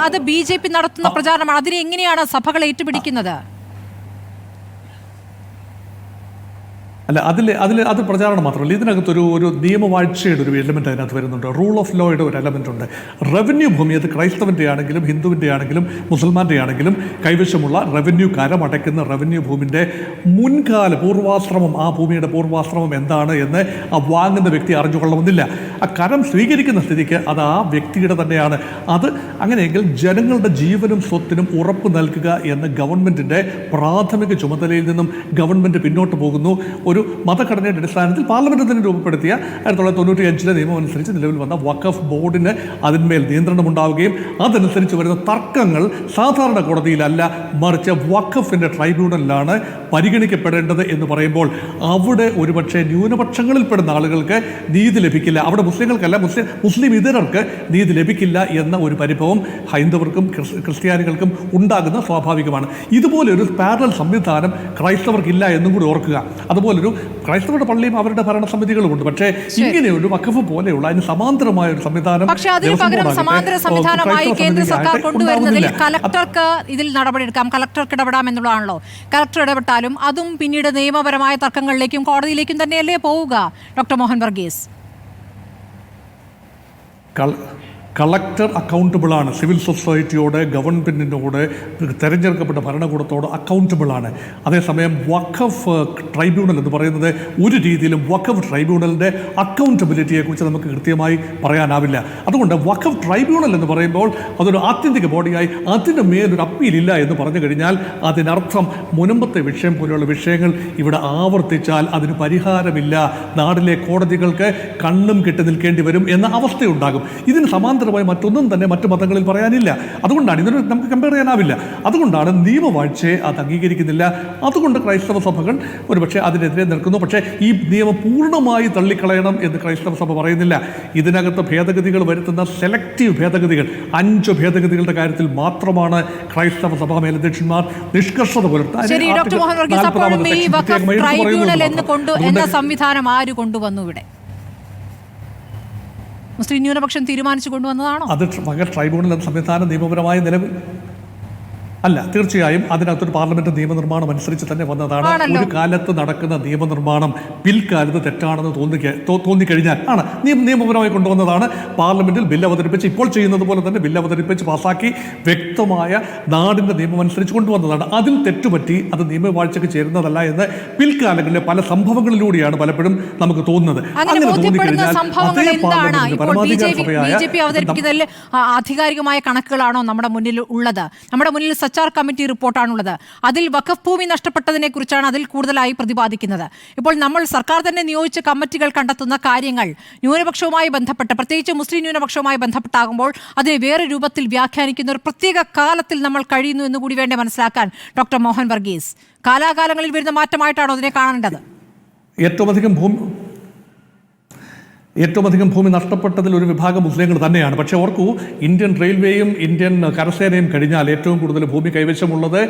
അത് BJP നടത്തുന്ന പ്രചാരണമാണ്. അതിനെ എങ്ങനെയാണ് സഭകൾ ഏറ്റുപിടിക്കുന്നത്? അല്ല, അത് പ്രചാരണം മാത്രമല്ല, ഇതിനകത്തൊരു നിയമവാഴ്ചയുടെ ഒരു എലമെന്റ് അതിനകത്ത് വരുന്നുണ്ട്. റൂൾ ഓഫ് ലോയുടെ ഒരു എലമെന്റ് ഉണ്ട്. റവന്യൂ ഭൂമി, അത് ക്രൈസ്തവന്റെ ആണെങ്കിലും ഹിന്ദുവിൻ്റെ ആണെങ്കിലും മുസൽമാൻ്റെ ആണെങ്കിലും കൈവശമുള്ള റവന്യൂ കരമടയ്ക്കുന്ന റവന്യൂ ഭൂമിൻ്റെ മുൻകാല പൂർവാശ്രമം, ആ ഭൂമിയുടെ പൂർവാശ്രമം എന്താണ് എന്ന് ആ വാങ്ങുന്ന വ്യക്തി അറിഞ്ഞുകൊള്ളണമെന്നില്ല. ആ കരം സ്വീകരിക്കുന്ന സ്ഥിതിക്ക് അത് ആ വ്യക്തിയുടെ തന്നെയാണ്. അത് അങ്ങനെയെങ്കിൽ ജനങ്ങളുടെ ജീവനും സ്വത്തിനും ഉറപ്പ് നൽകുക എന്ന ഗവൺമെൻറ്റിൻ്റെ പ്രാഥമിക ചുമതലയിൽ നിന്നും ഗവൺമെൻറ് പിന്നോട്ട് പോകുന്നു. ഒരു മതഘടനയുടെ അടിസ്ഥാനത്തിൽ പാർലമെന്റ് തന്നെ രൂപപ്പെടുത്തിയ 1995 നിയമം അനുസരിച്ച് നിലവിൽ വന്ന വഖഫ് ബോർഡിന് അതിന്മേൽ നിയന്ത്രണം ഉണ്ടാവുകയും അതനുസരിച്ച് വരുന്ന തർക്കങ്ങൾ സാധാരണ കോടതിയിലല്ല, മറിച്ച് വഖഫിൻ്റെ ട്രൈബ്യൂണലിലാണ് പരിഗണിക്കപ്പെടേണ്ടത് എന്ന് പറയുമ്പോൾ അവിടെ ഒരുപക്ഷെ ന്യൂനപക്ഷങ്ങളിൽപ്പെടുന്ന ആളുകൾക്ക് നീതി ലഭിക്കില്ല. അവിടെ മുസ്ലിങ്ങൾക്കല്ല, മുസ്ലിം ഇതരർക്ക് നീതി ലഭിക്കില്ല എന്ന ഒരു പരിഭവം ഹൈന്ദവർക്കും ക്രിസ്ത്യാനികൾക്കും ഉണ്ടാകുന്ന സ്വാഭാവികമാണ്. ഇതുപോലെ ഒരു പാരലൽ സംവിധാനം ക്രൈസ്തവർക്കില്ല എന്നും കൂടി ഓർക്കുക. അതുപോലൊരു ക്രൈസ്തവരുടെ പള്ളിയും അവരുടെ ഭരണസമിതികളും ഉണ്ട്. പക്ഷേ ഇങ്ങനെയൊരു വഖഫ് പോലെയുള്ള അതിന് സമാന്തരമായ ഒരു സംവിധാനം, പക്ഷേ അതിന് പകരം സമാന്തര സംവിധാനമായി കേന്ദ്ര സർക്കാർ കൊണ്ടുവരുന്നതിൽ കലക്ടർക്ക് ഇതിൽ നടപടിയെടുക്കാം, കലക്ടർക്ക് ഇടപെടാം എന്നുള്ളതാണല്ലോ. കലക്ടർ ഇടപെട്ടാലും അതും പിന്നീട് നിയമപരമായ തർക്കങ്ങളിലേക്കും കോടതിയിലേക്കും തന്നെയല്ലേ പോവുക? ഡോക്ടർ മോഹൻ വർഗീസ്, കളക്ടർ അക്കൗണ്ടബിളാണ്. സിവിൽ സൊസൈറ്റിയോട്, ഗവൺമെൻറ്റിനോട്, തെരഞ്ഞെടുക്കപ്പെട്ട ഭരണകൂടത്തോട് അക്കൗണ്ടബിളാണ്. അതേസമയം വഖഫ് ട്രൈബ്യൂണൽ എന്ന് പറയുന്നത് ഒരു രീതിയിലും വഖഫ് ട്രൈബ്യൂണലിൻ്റെ അക്കൗണ്ടബിലിറ്റിയെക്കുറിച്ച് നമുക്ക് കൃത്യമായി പറയാനാവില്ല. അതുകൊണ്ട് വഖഫ് ട്രൈബ്യൂണൽ എന്ന് പറയുമ്പോൾ അതൊരു ആത്യന്തിക ബോഡിയായി അതിന് മേലൊരു അപ്പീലില്ല എന്ന് പറഞ്ഞു കഴിഞ്ഞാൽ അതിനർത്ഥം മുൻപത്തെ വിഷയം പോലെയുള്ള വിഷയങ്ങൾ ഇവിടെ ആവർത്തിച്ചാൽ അതിന് പരിഹാരമില്ല, നാടിലെ കോടതികൾക്ക് കണ്ണും കെട്ടി നിൽക്കേണ്ടി വരും എന്ന അവസ്ഥയുണ്ടാകും. ഇതിന് സമാന്തര മറ്റൊന്നും തന്നെ മറ്റു മതങ്ങളിൽ പറയാനില്ല. അതുകൊണ്ടാണ് ഇതിന് നമുക്ക് കമ്പയർ ചെയ്യാനാവില്ല. അതുകൊണ്ടാണ് നിയമവാഴ്ചയെ അത് അംഗീകരിക്കുന്നില്ല. അതുകൊണ്ട് ക്രൈസ്തവ സഭകൾ ഒരുപക്ഷെ അതിനെതിരെ നിൽക്കുന്നു. പക്ഷേ ഈ നിയമം പൂർണ്ണമായി തള്ളിക്കളയണം എന്ന് ക്രൈസ്തവ സഭ പറയുന്നില്ല. ഇതിനകത്ത് ഭേദഗതികൾ വരുത്തുന്ന സെലക്റ്റീവ് ഭേദഗതികൾ, 5 ഭേദഗതികളുടെ കാര്യത്തിൽ മാത്രമാണ് ക്രൈസ്തവ സഭാ മേലധ്യക്ഷന്മാർ നിഷ്കർഷത പുലർത്താൻ. സംവിധാനം ആര് കൊണ്ടുവന്നു ഇവിടെ? മുസ്ലിം ന്യൂനപക്ഷം തീരുമാനിച്ചു കൊണ്ടുവന്നതാണോ? അത് ട്രൈബ്യൂണൽ എന്ന സംവിധാനം നിയമപരമായ നിലവിൽ അല്ല. തീർച്ചയായും അതിനകത്തൊരു പാർലമെന്റ് നിയമനിർമ്മാണം അനുസരിച്ച് തന്നെ വന്നതാണ്. ഒരു കാലത്ത് നടക്കുന്ന നിയമനിർമ്മാണം പിൽക്കാലത്ത് തെറ്റാണെന്ന് തോന്നിക്കഴിഞ്ഞാൽ ആണ് നിയമപരമായി കൊണ്ടുവന്നതാണ്. പാർലമെന്റിൽ ബില്ല് അവതരിപ്പിച്ച് ഇപ്പോൾ ചെയ്യുന്നത് പോലെ തന്നെ ബില്ല് അവതരിപ്പിച്ച് പാസാക്കി വ്യക്തമായ നാടിന്റെ നിയമം അനുസരിച്ച് കൊണ്ടുവന്നതാണ്. അതിൽ തെറ്റുപറ്റി അത് നിയമവാഴ്ചയ്ക്ക് ചേരുന്നതല്ല എന്ന് പിൽക്കാലങ്ങളിലെ പല സംഭവങ്ങളിലൂടെയാണ് പലപ്പോഴും നമുക്ക് തോന്നുന്നത്. അങ്ങനെ തോന്നിക്കഴിഞ്ഞാൽ ആധികാരികമായ കണക്കുകളാണോ നമ്മുടെ മുന്നിൽ ഉള്ളത്? നമ്മുടെ മുന്നിൽ സച്ചാർ കമ്മിറ്റി റിപ്പോർട്ടാണുള്ളത്. അതിൽ വഖഫ് ഭൂമി നഷ്ടപ്പെട്ടതിനെ കുറിച്ചാണ് അതിൽ കൂടുതലായി പ്രതിപാദിക്കുന്നത്. ഇപ്പോൾ നമ്മൾ സർക്കാർ തന്നെ നിയോഗിച്ച കമ്മിറ്റികൾ കണ്ടെത്തുന്ന കാര്യങ്ങൾ ന്യൂനപക്ഷവുമായി ബന്ധപ്പെട്ട്, പ്രത്യേകിച്ച് മുസ്ലിം ന്യൂനപക്ഷവുമായി ബന്ധപ്പെട്ടാകുമ്പോൾ അതിനെ വേറെ രൂപത്തിൽ വ്യാഖ്യാനിക്കുന്ന ഒരു പ്രത്യേക കാലത്തിൽ നമ്മൾ കഴിയുന്നു എന്നുകൂടി വേണ്ടേ മനസ്സിലാക്കാൻ? ഡോക്ടർ മോഹൻ വർഗീസ്, കാലാകാലങ്ങളിൽ വരുന്ന മാറ്റമായിട്ടാണോ അതിനെ കാണേണ്ടത്? ഏറ്റവും അധികം ഭൂമി നഷ്ടപ്പെട്ടതിൽ ഒരു വിഭാഗം മുസ്ലിങ്ങൾ തന്നെയാണ്. പക്ഷേ ഓർക്കൂ, ഇന്ത്യൻ റെയിൽവേയും ഇന്ത്യൻ കരസേനയും കഴിഞ്ഞാൽ ഏറ്റവും കൂടുതൽ ഭൂമി കൈവശമുള്ളത്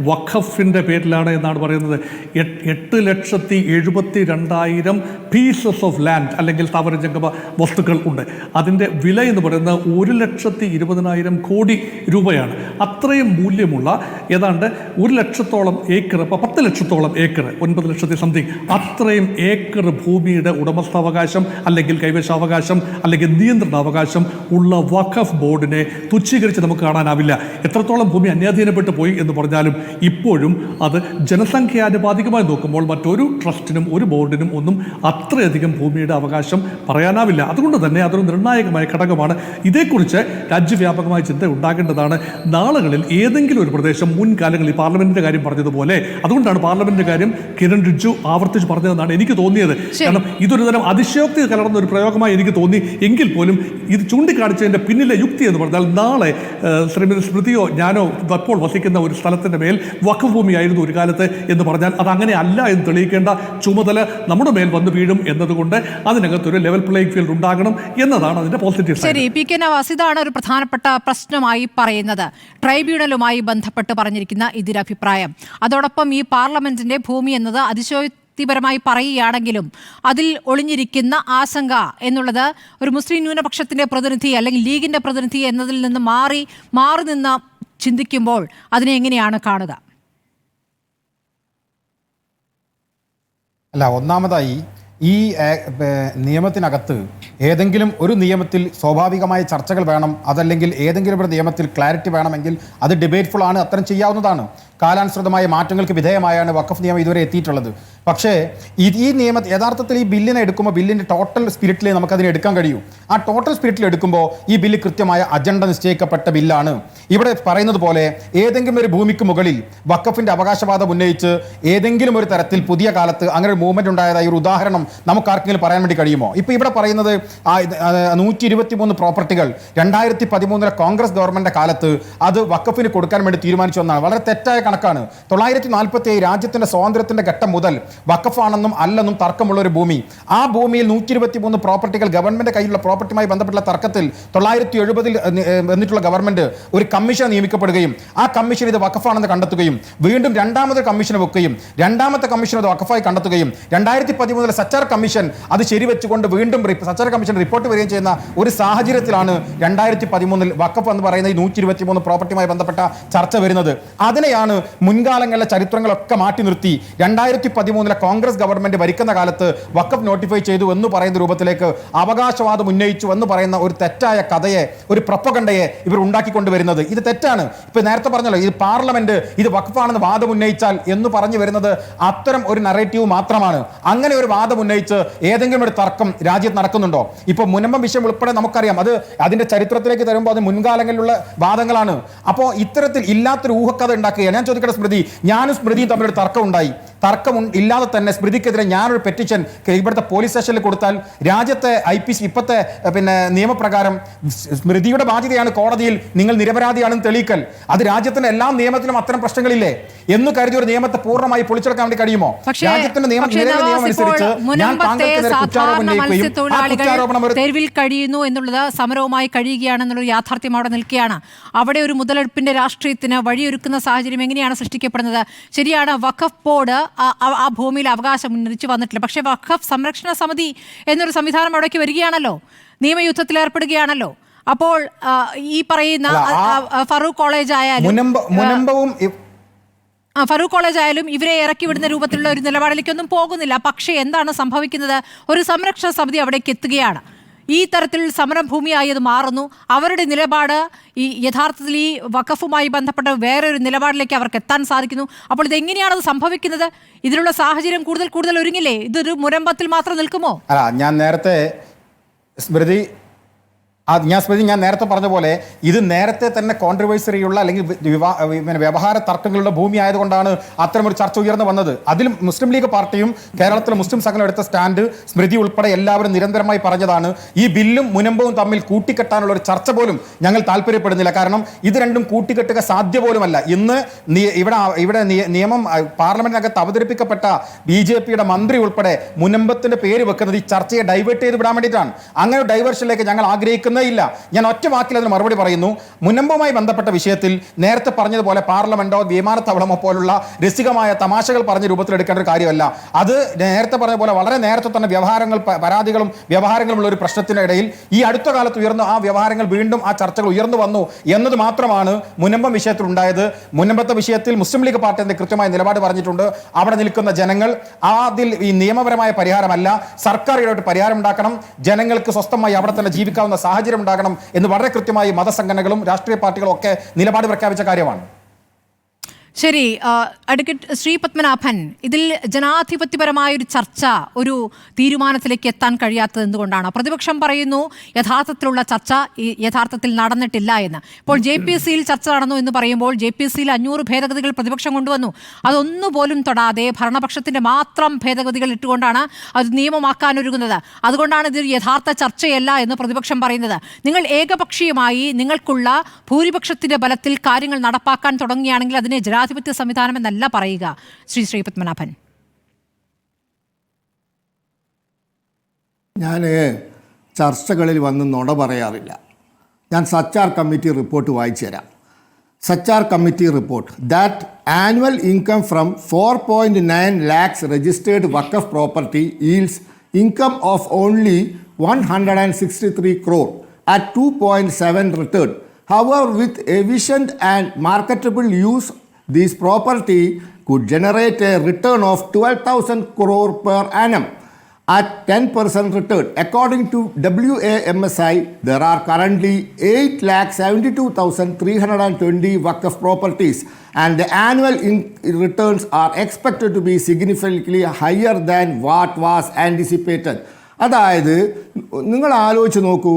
വഖഫിൻ്റെ പേരിലാണ് എന്നാണ് പറയുന്നത്. 8,72,000 പീസസ് ഓഫ് ലാൻഡ് അല്ലെങ്കിൽ സ്ഥാവരജംഗമ വസ്തുക്കൾ ഉണ്ട്. അതിൻ്റെ വില എന്ന് പറയുന്നത് 1,20,000 കോടി രൂപയാണ്. അത്രയും മൂല്യമുള്ള ഏതാണ്ട് 1 ലക്ഷത്തോളം ഏക്കർ, 10 ലക്ഷത്തോളം ഏക്കർ, 9 ലക്ഷത്തി സംതിങ്, അത്രയും ഏക്കർ ഭൂമിയുടെ ഉടമസ്ഥാവകാശം അല്ലെങ്കിൽ കൈവശാവകാശം അല്ലെങ്കിൽ നിയന്ത്രണാവകാശം ഉള്ള വഖഫ് ബോർഡിനെ തുച്ഛീകരിച്ച് നമുക്ക് കാണാനാവില്ല. എത്രത്തോളം ഭൂമി അന്യാധീനപ്പെട്ടു പോയി എന്ന് പറഞ്ഞാലും ഇപ്പോഴും അത് ജനസംഖ്യാനുപാതികമായി നോക്കുമ്പോൾ മറ്റൊരു ട്രസ്റ്റിനും ഒരു ബോർഡിനും ഒന്നും അത്രയധികം ഭൂമിയുടെ അവകാശം പറയാനാവില്ല. അതുകൊണ്ട് തന്നെ അതൊരു നിർണായകമായ ഘടകമാണ്. ഇതേക്കുറിച്ച് രാജ്യവ്യാപകമായ ചിന്ത ഉണ്ടാകേണ്ടതാണ്. നാളുകളിൽ ഏതെങ്കിലും ഒരു പ്രദേശം, മുൻകാലങ്ങളിൽ പാർലമെന്റിന്റെ കാര്യം പറഞ്ഞതുപോലെ, അതുകൊണ്ടാണ് പാർലമെന്റിന്റെ കാര്യം കിരൺ റിജ്ജു ആവർത്തിച്ച് പറഞ്ഞതെന്നാണ് എനിക്ക് തോന്നിയത്. കാരണം ഇതൊരു തരം അതിശയോക്തി കലർന്ന ഒരു പ്രയോഗമായി എനിക്ക് തോന്നി. എങ്കിൽ പോലും ഇത് ചൂണ്ടിക്കാണിച്ചതിൻ്റെ പിന്നിലെ യുക്തി എന്ന് പറഞ്ഞാൽ നാളെ ശ്രീമതി സ്മൃതിയോ ഞാനോ ഇപ്പോൾ വസിക്കുന്ന ഒരു സ്ഥലത്തിൻ്റെ മേൽ വഖഫ് ഭൂമിയായിരുന്നു ഒരു കാലത്ത് എന്ന് പറഞ്ഞാൽ അത് അങ്ങനെ അല്ല എന്ന് തെളിയിക്കേണ്ട ചുമതല നമ്മുടെ മേൽ വന്നു വീഴും എന്നതുകൊണ്ട് അതിനകത്തൊരു ലെവൽ പ്ലേയിങ് ഫീൽഡ് ഉണ്ടാകണം എന്നതാണ് അതിൻ്റെ പോസിറ്റീവ്. ശരി, പി കെ നവാസ്, ഇതാണ് ഒരു പ്രധാനപ്പെട്ട പ്രശ്നമായി പറയുന്നത്, ട്രൈബ്യൂണലുമായി ബന്ധപ്പെട്ട് പറഞ്ഞിരിക്കുന്ന എതിരഭിപ്രായം. അതോടൊപ്പം ഈ പാർലമെന്റിന്റെ ഭൂമി എന്നത് ായി പറയുകയാണെങ്കിലും അതിൽ ഒളിഞ്ഞിരിക്കുന്ന ആശങ്ക എന്നുള്ളത് ഒരു മുസ്ലിം ന്യൂനപക്ഷത്തിന്റെ പ്രതിനിധി അല്ലെങ്കിൽ ലീഗിന്റെ പ്രതിനിധി എന്നതിൽ നിന്ന് മാറി നിന്ന് ചിന്തിക്കുമ്പോൾ അതിനെ എങ്ങനെയാണ് കാണുക? അല്ല, ഒന്നാമതായി ഈ നിയമത്തിനകത്ത് ഏതെങ്കിലും ഒരു നിയമത്തിൽ സ്വാഭാവികമായ ചർച്ചകൾ വേണം, അതല്ലെങ്കിൽ ഏതെങ്കിലും ഒരു നിയമത്തിൽ ക്ലാരിറ്റി വേണമെങ്കിൽ അത് ഡിബേറ്റ്ഫുൾ ആണ്, അത്തരം ചെയ്യാവുന്നതാണ്. കാലാനുസൃതമായ മാറ്റങ്ങൾക്ക് വിധേയമായാണ് വഖഫ് നിയമം ഇതുവരെ എത്തിയിട്ടുള്ളത്. പക്ഷേ ഈ നിയമം യഥാർത്ഥത്തിൽ ഈ ബില്ലിനെ എടുക്കുമ്പോൾ ബില്ലിൻ്റെ ടോട്ടൽ സ്പിരിറ്റിൽ നമുക്കതിനെ എടുക്കാൻ കഴിയും. ആ ടോട്ടൽ സ്പിരിറ്റിൽ എടുക്കുമ്പോൾ ഈ ബില്ല് കൃത്യമായ അജണ്ട നിശ്ചയിക്കപ്പെട്ട ബില്ലാണ്. ഇവിടെ പറയുന്നത് പോലെ ഏതെങ്കിലും ഒരു ഭൂമിക്ക് മുകളിൽ വഖഫിൻ്റെ അവകാശവാദം ഉന്നയിച്ച് ഏതെങ്കിലും ഒരു തരത്തിൽ പുതിയ കാലത്ത് അങ്ങനെ ഒരു മൂവ്മെൻറ്റ് ഉണ്ടായതായ ഒരു ഉദാഹരണം നമുക്ക് ആർക്കെങ്കിലും പറയാൻ വേണ്ടി കഴിയുമോ? ഇപ്പോൾ ഇവിടെ പറയുന്നത് 123 പ്രോപ്പർട്ടികൾ 2013 കോൺഗ്രസ് ഗവൺമെൻറ് കാലത്ത് അത് വഖഫിന് കൊടുക്കാൻ വേണ്ടി തീരുമാനിച്ചു എന്നാണ്. വളരെ തെറ്റായ കണക്കാണ്. 947 രാജ്യത്തിന്റെ സ്വാതന്ത്ര്യത്തിന്റെ ഘട്ടം മുതൽ വഖഫാണെന്നും അല്ലെന്നും തർക്കമുള്ള ഒരു ഭൂമി. ആ ഭൂമിയിൽ 123 പ്രോപ്പർട്ടികൾ ഗവൺമെന്റ് കയ്യിലുള്ള പ്രോപ്പർട്ടിയുമായി ബന്ധപ്പെട്ടുള്ള തർക്കത്തിൽ 970 വന്നിട്ടുള്ള ഗവൺമെന്റ് ഒരു കമ്മീഷൻ നിയമിക്കപ്പെടുകയും ആ കമ്മീഷൻ ഇത് വഖഫാണെന്ന് കണ്ടെത്തുകയും വീണ്ടും രണ്ടാമത്തെ കമ്മീഷൻ വെക്കുകയും രണ്ടാമത്തെ കമ്മീഷൻ അത് വഖഫായി കണ്ടെത്തുകയും 2013 സച്ചാർ കമ്മീഷൻ അത് ശരിവെച്ചുകൊണ്ട് വീണ്ടും സച്ചാർ കമ്മീഷൻ റിപ്പോർട്ട് വരികയും ചെയ്യുന്ന ഒരു സാഹചര്യത്തിലാണ് 2013 വഖഫ് എന്ന് പറയുന്ന ഈ 123 പ്രോപ്പർട്ടിയുമായി ബന്ധപ്പെട്ട ചർച്ച വരുന്നത്. അതിനെയാണ് മുൻകാലങ്ങളിലെ ചരിത്രങ്ങളൊക്കെ മാറ്റി നിർത്തി 2013 കോൺഗ്രസ് ഗവൺമെന്റ് ഭരിക്കുന്ന കാലത്ത് വഖഫ് നോട്ടിഫൈ ചെയ്തു എന്ന് പറയുന്ന രൂപത്തിലേക്ക് അവകാശവാദം ഉന്നയിച്ചു എന്ന് പറയുന്ന ഒരു തെറ്റായ കഥയെ, ഒരു പ്രൊപ്പഗണ്ടയെ ഇവർ ഉണ്ടാക്കിക്കൊണ്ടുവരുന്നത്. ഇത് തെറ്റാണ്. ഇപ്പൊ നേരത്തെ പറഞ്ഞല്ലോ, ഇത് പാർലമെന്റ് ഇത് വഖഫാണെന്ന് വാദം ഉന്നയിച്ചാൽ എന്ന് പറഞ്ഞു വരുന്നത് അത്തരം ഒരു നറേറ്റീവ് മാത്രമാണ്. അങ്ങനെ ഒരു വാദം ഉന്നയിച്ച് ഏതെങ്കിലും ഒരു തർക്കം രാജ്യത്ത് നടക്കുന്നുണ്ടോ? ഇപ്പൊ മുനമ്പം വിഷയം ഉൾപ്പെടെ നമുക്കറിയാം, അത് അതിന്റെ ചരിത്രത്തിലേക്ക് തരുമ്പോൾ അത് മുൻകാലങ്ങളിലുള്ള വാദങ്ങളാണ്. അപ്പോൾ ഇത്തരത്തിൽ ഇല്ലാത്തൊരു ഊഹക്കഥ ഉണ്ടാക്കുക. ഞാൻ ചോദിക്കട്ടെ സ്മൃതി, ഞാനും സ്മൃതിയും തമ്മിലൊരു തർക്കം ഉണ്ടായി. തർക്കം ഇല്ലാതെ തന്നെ സ്മൃതിക്കെതിരെ ഞാനൊരു പെറ്റീഷൻ ഇവിടുത്തെ പോലീസ് സ്റ്റേഷനിൽ കൊടുത്താൽ രാജ്യത്തെ IPC ഇപ്പോഴത്തെ നിയമപ്രകാരം സ്മൃതിയുടെ ബാധ്യതയാണ് കോടതിയിൽ നിങ്ങൾ നിരപരാധിയാണെന്ന് തെളിയിക്കൽ. അത് രാജ്യത്തിന്റെ എല്ലാ നിയമത്തിലും അത്തരം പ്രശ്നങ്ങളില്ലേ എന്ന് കരുതി ഒരു നിയമത്തെ പൂർണ്ണമായി പൊളിച്ചെടുക്കാൻ വേണ്ടി കഴിയുമോ? രാജ്യത്തിന്റെ നിയമം അനുസരിച്ച് തെരുവിൽ കഴിയുന്നു എന്നുള്ളത് സമരവുമായി കഴിയുകയാണെന്നുള്ള യാഥാർത്ഥ്യം അവിടെ നിൽക്കുകയാണ്. അവിടെ ഒരു മുതലെടുപ്പിന്റെ രാഷ്ട്രീയത്തിന് വഴിയൊരുക്കുന്ന സാഹചര്യം എങ്ങനെയാണ് സൃഷ്ടിക്കപ്പെടുന്നത്? ശരിയാണ്, വഖഫ് ബോർഡ് ആ ഭൂമിയിൽ അവകാശം ഉന്നയിച്ച് വന്നിട്ടില്ല. പക്ഷേ വഖഫ് സംരക്ഷണ സമിതി എന്നൊരു സംവിധാനം അവിടേക്ക് വരികയാണല്ലോ, നിയമയുദ്ധത്തിൽ ഏർപ്പെടുകയാണല്ലോ. അപ്പോൾ ഈ പറയുന്ന ഫറൂഖ് കോളേജ് ആയാലും ഇവരെ ഇറക്കി വിടുന്ന രൂപത്തിലുള്ള ഒരു നിലപാടിലേക്കൊന്നും പോകുന്നില്ല. പക്ഷേ എന്താണ് സംഭവിക്കുന്നത്? ഒരു സംരക്ഷണ സമിതി അവിടേക്ക് എത്തുകയാണ്. ഈ തരത്തിൽ സമരഭൂമിയായി അത് മാറുന്നു. അവരുടെ നിലപാട് ഈ യഥാർത്ഥത്തിൽ ഈ വഖഫുമായി ബന്ധപ്പെട്ട വേറൊരു നിലപാടിലേക്ക് അവർക്ക് എത്താൻ സാധിക്കുന്നു. അപ്പോൾ ഇതെങ്ങനെയാണ് അത് സംഭവിക്കുന്നത്? ഇതിനുള്ള സാഹചര്യം കൂടുതൽ ഒരുങ്ങില്ലേ? ഇതൊരു മുരമ്പത്തിൽ മാത്രം നിൽക്കുമോ? ഞാൻ നേരത്തെ പറഞ്ഞ പോലെ ഇത് നേരത്തെ തന്നെ കോൺട്രവേഴ്സറിയുള്ള അല്ലെങ്കിൽ വ്യവഹാര തർക്കങ്ങളുടെ ഭൂമി ആയതുകൊണ്ടാണ് അത്തരമൊരു ചർച്ച ഉയർന്നു വന്നത്. അതിൽ മുസ്ലിം ലീഗ് പാർട്ടിയും കേരളത്തിലെ മുസ്ലിം സംഘം എടുത്ത സ്റ്റാൻഡ്, സ്മൃതി ഉൾപ്പെടെ എല്ലാവരും നിരന്തരമായി പറഞ്ഞതാണ്, ഈ ബില്ലും മുനമ്പവും തമ്മിൽ കൂട്ടിക്കെട്ടാനുള്ള ഒരു ചർച്ച പോലും ഞങ്ങൾ താല്പര്യപ്പെടുന്നില്ല. കാരണം ഇത് രണ്ടും കൂട്ടിക്കെട്ടുക സാധ്യ പോലുമല്ല. ഇന്ന് ഇവിടെ നിയമം പാർലമെന്റിനകത്ത് അവതരിപ്പിക്കപ്പെട്ട BJPയുടെ മന്ത്രി ഉൾപ്പെടെ മുനമ്പത്തിന്റെ പേര് വെക്കുന്നത് ഈ ചർച്ചയെ ഡൈവേർട്ട് ചെയ്ത് വിടാൻ വേണ്ടിയിട്ടാണ്. അങ്ങനെ ഡൈവേർഷനിലേക്ക് ഞങ്ങൾ ആഗ്രഹിക്കുന്ന ഇല്ല. ഞാൻ ഒറ്റ വാക്കിൽ അതിന് മറുപടി പറയുന്നു. മുനമ്പുമായി ബന്ധപ്പെട്ട വിഷയത്തിൽ നേരത്തെ പറഞ്ഞതുപോലെ പാർലമെന്റോ വിമാനത്താവളമോ പോലുള്ള രസികമായ തമാശകൾ പറഞ്ഞ രൂപത്തിൽ എടുക്കേണ്ട ഒരു കാര്യമല്ല. അത് നേരത്തെ പറഞ്ഞ പോലെ വളരെ നേരത്തെ തന്നെ പരാതികളും വ്യവഹാരങ്ങളുമുള്ള ഒരു പ്രശ്നത്തിനിടയിൽ ഈ അടുത്ത കാലത്ത് ഉയർന്നു ആ വ്യവഹാരങ്ങൾ വീണ്ടും ആ ചർച്ചകൾ ഉയർന്നു വന്നു എന്നത് മാത്രമാണ് മുനമ്പം വിഷയത്തിൽ ഉണ്ടായത്. മുനമ്പത്തെ വിഷയത്തിൽ മുസ്ലിം ലീഗ് പാർട്ടി കൃത്യമായ നിലപാട് പറഞ്ഞിട്ടുണ്ട്. അവിടെ നിൽക്കുന്ന ജനങ്ങൾ അതിൽ ഈ നിയമപരമായ പരിഹാരമല്ല, സർക്കാർ ഇടപെട്ട് പരിഹാരം ഉണ്ടാക്കണം, ജനങ്ങൾക്ക് സ്വസ്ഥമായി അവിടെ തന്നെ ജീവിക്കാവുന്ന സാഹചര്യം ഉണ്ടാകണം എന്ന് വളരെ കൃത്യമായി മതസംഘടനകളും രാഷ്ട്രീയ പാർട്ടികളും ഒക്കെ നിലപാട് പ്രഖ്യാപിച്ച കാര്യമാണ്. ശരി, അഡ്വക്കേറ്റ് ശ്രീ പത്മനാഭൻ, ഇതിൽ ജനാധിപത്യപരമായൊരു ചർച്ച, ഒരു തീരുമാനത്തിലേക്ക് എത്താൻ കഴിയാത്തത് എന്തുകൊണ്ടാണ്? പ്രതിപക്ഷം പറയുന്നു യഥാർത്ഥത്തിലുള്ള ചർച്ച യഥാർത്ഥത്തിൽ നടന്നിട്ടില്ല എന്ന്. ഇപ്പോൾ JPC-യിൽ ചർച്ച നടന്നു എന്ന് പറയുമ്പോൾ JPC-യിൽ 500 ഭേദഗതികൾ പ്രതിപക്ഷം കൊണ്ടുവന്നു. അതൊന്നുപോലും തൊടാതെ ഭരണപക്ഷത്തിന്റെ മാത്രം ഭേദഗതികൾ ഇട്ടുകൊണ്ടാണ് അത് നിയമമാക്കാനൊരുങ്ങുന്നത്. അതുകൊണ്ടാണ് ഇത് യഥാർത്ഥ ചർച്ചയല്ല എന്ന് പ്രതിപക്ഷം പറയുന്നത്. നിങ്ങൾ ഏകപക്ഷീയമായി നിങ്ങൾക്കുള്ള ഭൂരിപക്ഷത്തിന്റെ ബലത്തിൽ കാര്യങ്ങൾ നടപ്പാക്കാൻ തുടങ്ങുകയാണെങ്കിൽ അതിനെ ജനാധിപത്യ സംവിധാനം എന്നല്ല പറയുക. ശ്രീ പത്മനാഭൻ, ഞാൻ ചർച്ചകളിൽ വന്ന് നുണ പറയാറില്ല. ഞാൻ സച്ചാർ കമ്മിറ്റി റിപ്പോർട്ട് വായിച്ചു തരാം. Sachar committee report that annual income from 4.9 lakhs registered Waqf property yields income of only 163 crore at 2.7 return. However, with efficient and marketable use, this property could generate a return of 12,000 crore per annum at 10% return. According to WAMSI, there are currently 8,72,320 Waqf properties, and the annual returns are expected to be significantly higher than what was anticipated. അതായത് നിങ്ങൾ ആലോചിച്ച് നോക്കൂ,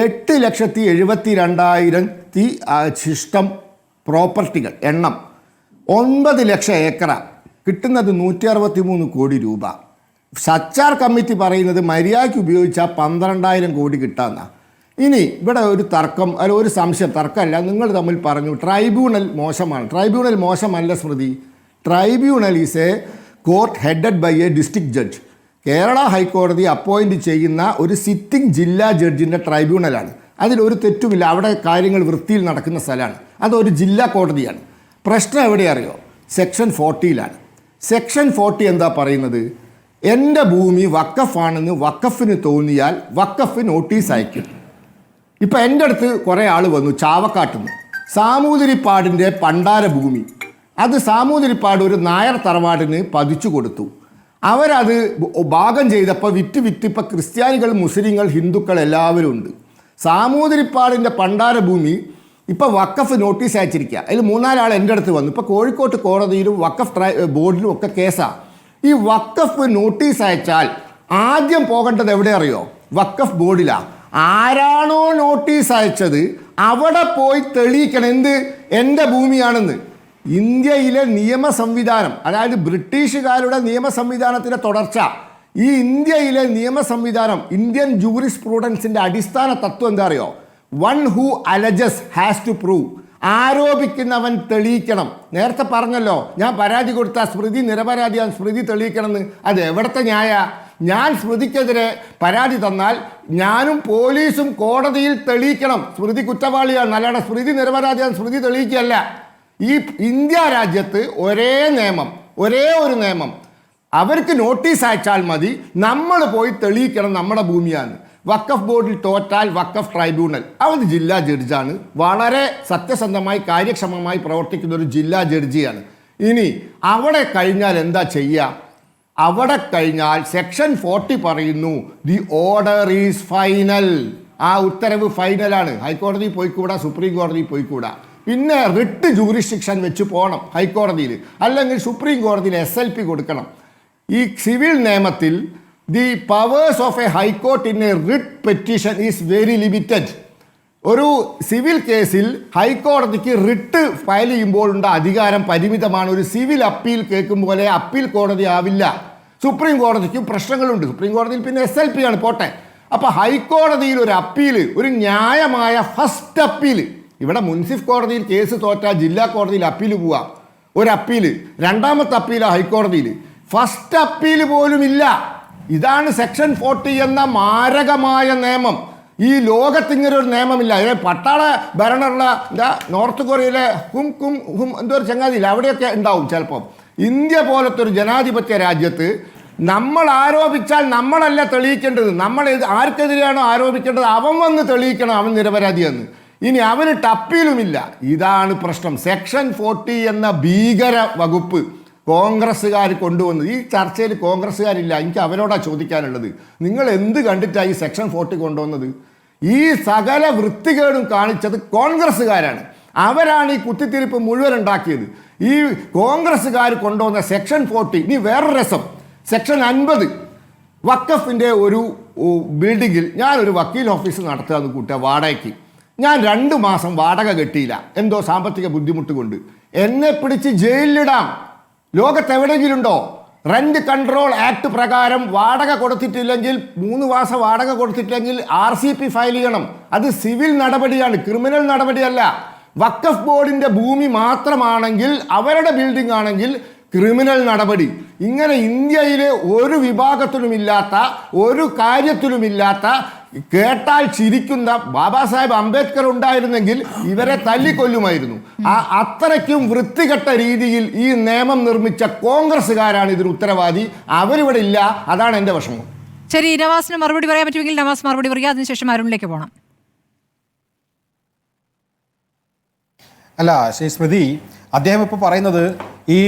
8,72,000 ശിഷ്ടം പ്രോപ്പർട്ടികൾ എണ്ണം, 9 ലക്ഷം ഏക്കറ, കിട്ടുന്നത് 163 കോടി രൂപ. സച്ചാർ കമ്മിറ്റി പറയുന്നത് മര്യാദയ്ക്ക് ഉപയോഗിച്ചാൽ 12,000 കോടി കിട്ടാമെന്നാണ്. ഇനി ഇവിടെ ഒരു തർക്കം, അല്ല ഒരു സംശയം, തർക്കമല്ല, നിങ്ങൾ തമ്മിൽ പറഞ്ഞു ട്രൈബ്യൂണൽ മോശമാണ്. ട്രൈബ്യൂണൽ മോശമല്ല Smriti. Tribunal is a court headed by a district judge. Kerala ഹൈക്കോടതി അപ്പോയിൻറ്റ് ചെയ്യുന്ന ഒരു സിറ്റിംഗ് ജില്ലാ ജഡ്ജിൻ്റെ ട്രൈബ്യൂണലാണ്. അതിലൊരു തെറ്റുമില്ല, അവിടെ കാര്യങ്ങൾ വൃത്തിയിൽ നടക്കുന്ന സ്ഥലമാണ്. അതൊരു ജില്ലാ കോടതിയാണ്. പ്രശ്നം എവിടെ അറിയോ? സെക്ഷൻ 40-ലാണ്. സെക്ഷൻ 40 എന്താ പറയുന്നത്? എൻ്റെ ഭൂമി വക്കഫാണെന്ന് വക്കഫിന് തോന്നിയാൽ വക്കഫ് നോട്ടീസ് അയക്കും. ഇപ്പം എൻ്റെ അടുത്ത് കുറേ ആൾ വന്നു ചാവക്കാട്ടുനിന്ന്, സാമൂതിരിപ്പാടിൻ്റെ പണ്ടാര ഭൂമി, അത് സാമൂതിരിപ്പാട് ഒരു നായർ തറവാടിന് പതിച്ചു കൊടുത്തു. അവരത് ഭാഗം ചെയ്തപ്പോൾ വിറ്റ് ഇപ്പം ക്രിസ്ത്യാനികൾ, മുസ്ലിങ്ങൾ, ഹിന്ദുക്കൾ എല്ലാവരും ഉണ്ട്. സാമൂതിരിപ്പാടിൻ്റെ പണ്ടാര ഭൂമി ഇപ്പോൾ വക്കഫ് നോട്ടീസ് അയച്ചിരിക്കുക. അതിൽ 3-4 ആൾ എൻ്റെ അടുത്ത് വന്നു. ഇപ്പോൾ കോഴിക്കോട്ട് കോടതിയിലും വക്കഫ് ബോർഡിലും ഒക്കെ കേസാണ്. ഈ വക്കഫ് നോട്ടീസ് അയച്ചാൽ ആദ്യം പോകേണ്ടത് എവിടെ അറിയോ? വക്കഫ് ബോർഡിലാണ്. ആരാണോ നോട്ടീസ് അയച്ചത് അവിടെ പോയി തെളിയിക്കണം എന്ത് എൻ്റെ ഭൂമിയാണെന്ന്. ഇന്ത്യയിലെ നിയമ സംവിധാനം, അതായത് ബ്രിട്ടീഷുകാരുടെ നിയമ സംവിധാനത്തിൻ്റെ തുടർച്ച, ഈ ഇന്ത്യയിലെ നിയമ സംവിധാനം, ഇന്ത്യൻ ജൂറിസ്പ്രൂഡൻസിൻ്റെ അടിസ്ഥാന തത്വം എന്താ അറിയോ? One who alleges has to prove. ആരോപിക്കുന്നവൻ തെളിയിക്കണം. നേരത്തെ പറഞ്ഞല്ലോ, ഞാൻ പരാതി കൊടുത്ത സ്മൃതി നിരപരാധിയാണ്, സ്മൃതി തെളിയിക്കണമെന്ന്. അത് എവിടുത്തെ ന്യായ? ഞാൻ സ്മൃതിക്കെതിരെ പരാതി തന്നാൽ ഞാനും പോലീസും കോടതിയിൽ തെളിയിക്കണം സ്മൃതി കുറ്റവാളിയാണ്, അല്ലാതെ സ്മൃതി നിരപരാധിയാണ് സ്മൃതി തെളിയിക്കുകയല്ല. ഈ ഇന്ത്യ രാജ്യത്ത് ഒരേ നിയമം, ഒരേ ഒരു നിയമം. അവർക്ക് നോട്ടീസ് അയച്ചാൽ മതി, നമ്മൾ പോയി തെളിയിക്കണം നമ്മുടെ ഭൂമിയാണ്. വക്കഫ് ബോർഡിൽ തോറ്റാൽ വക്കഫ് ട്രൈബ്യൂണൽ, അവർ ജില്ലാ ജഡ്ജാണ്. വളരെ സത്യസന്ധമായി കാര്യക്ഷമമായി പ്രവർത്തിക്കുന്ന ഒരു ജില്ലാ ജഡ്ജിയാണ്. ഇനി അവിടെ കഴിഞ്ഞാൽ എന്താ ചെയ്യുക? അവിടെ കഴിഞ്ഞാൽ സെക്ഷൻ 40 പറയുന്നു ദി ഓർഡർ ഈസ് ഫൈനൽ. ആ ഉത്തരവ് ഫൈനലാണ്. ഹൈക്കോടതി പോയിക്കൂടാ, സുപ്രീം കോടതി പോയിക്കൂടാ. പിന്നെ റിട്ട് ജൂറിസ്ഡിക്ഷൻ വെച്ച് പോകണം ഹൈക്കോടതിയിൽ, അല്ലെങ്കിൽ സുപ്രീം കോടതിയിൽ SLP കൊടുക്കണം. ഈ സിവിൽ നിയമത്തിൽ the powers of A high court in A writ petition is very limited. ഒരു സിവിൽ കേസിൽ ഹൈക്കോടതിക്ക് റിട്ട് ഫയൽ ചെയ്യുമ്പോഴുള്ള അധികാരം പരിമിതമാണ്. ഒരു സിവിൽ അപ്പീൽ കേൾക്കും പോലെ അപ്പീൽ കോടതി ആവില്ല. സുപ്രീം കോടതിക്കും പ്രശ്നങ്ങളുണ്ട്. സുപ്രീം കോടതിയിൽ പിന്നെ SLP ആണ്, പോട്ടെ. അപ്പോൾ ഹൈക്കോടതിയിൽ ഒരു അപ്പീൽ, ഒരു ന്യായമായ ഫസ്റ്റ് അപ്പീൽ, ഇവിടെ മുൻസിഫ് കോടതിയിൽ കേസ് തോറ്റാൽ ജില്ലാ കോടതിയിൽ അപ്പീൽ പോവാം, ഒരു അപ്പീൽ. രണ്ടാമത്തെ അപ്പീലാണ് ഹൈക്കോടതിയിൽ. ഫസ്റ്റ് അപ്പീൽ പോലും ഇല്ല. ഇതാണ് സെക്ഷൻ 40 എന്ന മാരകമായ നിയമം. ഈ ലോകത്തിങ്ങനെ ഒരു നിയമമില്ല. പട്ടാള ഭരണമുള്ള നോർത്ത് കൊറിയയിലെ എന്തോ ഒരു ചങ്ങാതിയില്ല, അവിടെയൊക്കെ ഉണ്ടാവും ചിലപ്പം. ഇന്ത്യ പോലത്തെ ഒരു ജനാധിപത്യ രാജ്യത്ത് നമ്മൾ ആരോപിച്ചാൽ നമ്മളല്ല തെളിയിക്കേണ്ടത്. നമ്മൾ ആർക്കെതിരെയാണോ ആരോപിക്കേണ്ടത് അവൻ വന്ന് തെളിയിക്കണം അവൻ നിരപരാധിയെന്ന്. ഇനി അവന് ടപ്പീലുമില്ല. ഇതാണ് പ്രശ്നം. സെക്ഷൻ 40 എന്ന ഭീകര വകുപ്പ് കോൺഗ്രസ്സുകാർ കൊണ്ടുവന്നത്. ഈ ചർച്ചയിൽ കോൺഗ്രസ്സുകാരില്ല. എനിക്ക് അവരോടാ ചോദിക്കാനുള്ളത്, നിങ്ങൾ എന്ത് കണ്ടിട്ടാണ് ഈ സെക്ഷൻ 40 കൊണ്ടുവന്നത്? ഈ സകല വൃത്തികേടും കാണിച്ചത് കോൺഗ്രസ്സുകാരാണ്. അവരാണ് ഈ കുത്തിത്തിരിപ്പ് മുഴുവൻ ഉണ്ടാക്കിയത്. ഈ കോൺഗ്രസ്സുകാർ കൊണ്ടുവന്ന സെക്ഷൻ 40. ഇനി വേറൊരു രസം, സെക്ഷൻ 50 വക്കഫിൻ്റെ ഒരു ബിൽഡിങ്ങിൽ ഞാനൊരു വക്കീൽ ഓഫീസ് നടത്തുകയെന്ന് കൂട്ടുക വാടകയ്ക്ക്. ഞാൻ 2 മാസം വാടക കെട്ടിയില്ല, എന്തോ സാമ്പത്തിക ബുദ്ധിമുട്ട് കൊണ്ട്. എന്നെ പിടിച്ച് ജയിലിലിടാം. ലോകത്തെവിടെയെങ്കിലും ഉണ്ടോ? റെന്റ് കൺട്രോൾ ആക്ട് പ്രകാരം വാടക കൊടുത്തിട്ടില്ലെങ്കിൽ, 3 മാസം വാടക കൊടുത്തിട്ടില്ലെങ്കിൽ RCP ഫയൽ ചെയ്യണം. അത് സിവിൽ നടപടിയാണ്, ക്രിമിനൽ നടപടിയല്ല. വഖഫ് ബോർഡിൻ്റെ ഭൂമി മാത്രമാണെങ്കിൽ, അവരുടെ ബിൽഡിംഗ് ആണെങ്കിൽ ക്രിമിനൽ നടപടി. ഇങ്ങനെ ഇന്ത്യയിലെ ഒരു വിഭാഗത്തിലുമില്ലാത്ത, ഒരു കാര്യത്തിലുമില്ലാത്ത, കേട്ടാൽ ചിരിക്കുന്ന ബാബാ സാഹേബ് അംബേദ്കർ ഉണ്ടായിരുന്നെങ്കിൽ ഇവരെ തല്ലിക്കൊല്ലുമായിരുന്നു. അത്രയ്ക്കും വൃത്തികെട്ട രീതിയിൽ ഈ നിയമം നിർമ്മിച്ച കോൺഗ്രസ്സുകാരാണ് ഇതിന് ഉത്തരവാദി. അവരിവിടെ ഇല്ല. അതാണ് എൻ്റെ വിഷമം. ശരി, നവാസിന് മറുപടി പറയാൻ പറ്റുമെങ്കിൽ നവാസ് മറുപടി പറയുക, അതിനുശേഷം അരുണിലേക്ക് പോകണം. അല്ല ശ്രീ സ്മൃതി, അദ്ദേഹം ഇപ്പോൾ പറയുന്നത് ഈ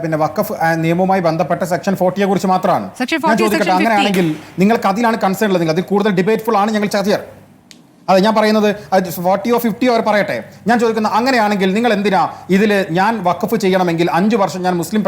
പിന്നെ വഖഫ് നിയമവുമായി ബന്ധപ്പെട്ട സെക്ഷൻ 40യെ കുറിച്ച് മാത്രമാണ്. Section ഞാൻ 40, ചോദിക്കട്ടെ, Section 50. അങ്ങനെയാണെങ്കിൽ നിങ്ങൾക്ക് അതിലാണ് കൺസേൺ ഉള്ളത്, അതിൽ കൂടുതൽ ഡിബേറ്റ്ഫുൾ ആണ് ഞങ്ങൾ ചർച്ച. അതെ ഞാൻ പറയുന്നത് 40 50 അവർ പറയട്ടെ. ഞാൻ ചോദിക്കുന്നത് അങ്ങനെയാണെങ്കിൽ നിങ്ങൾ എന്തിനാ ഇതിൽ ഞാൻ വഖഫ് ചെയ്യണമെങ്കിൽ 5 വർഷം ഞാൻ മുസ്ലിം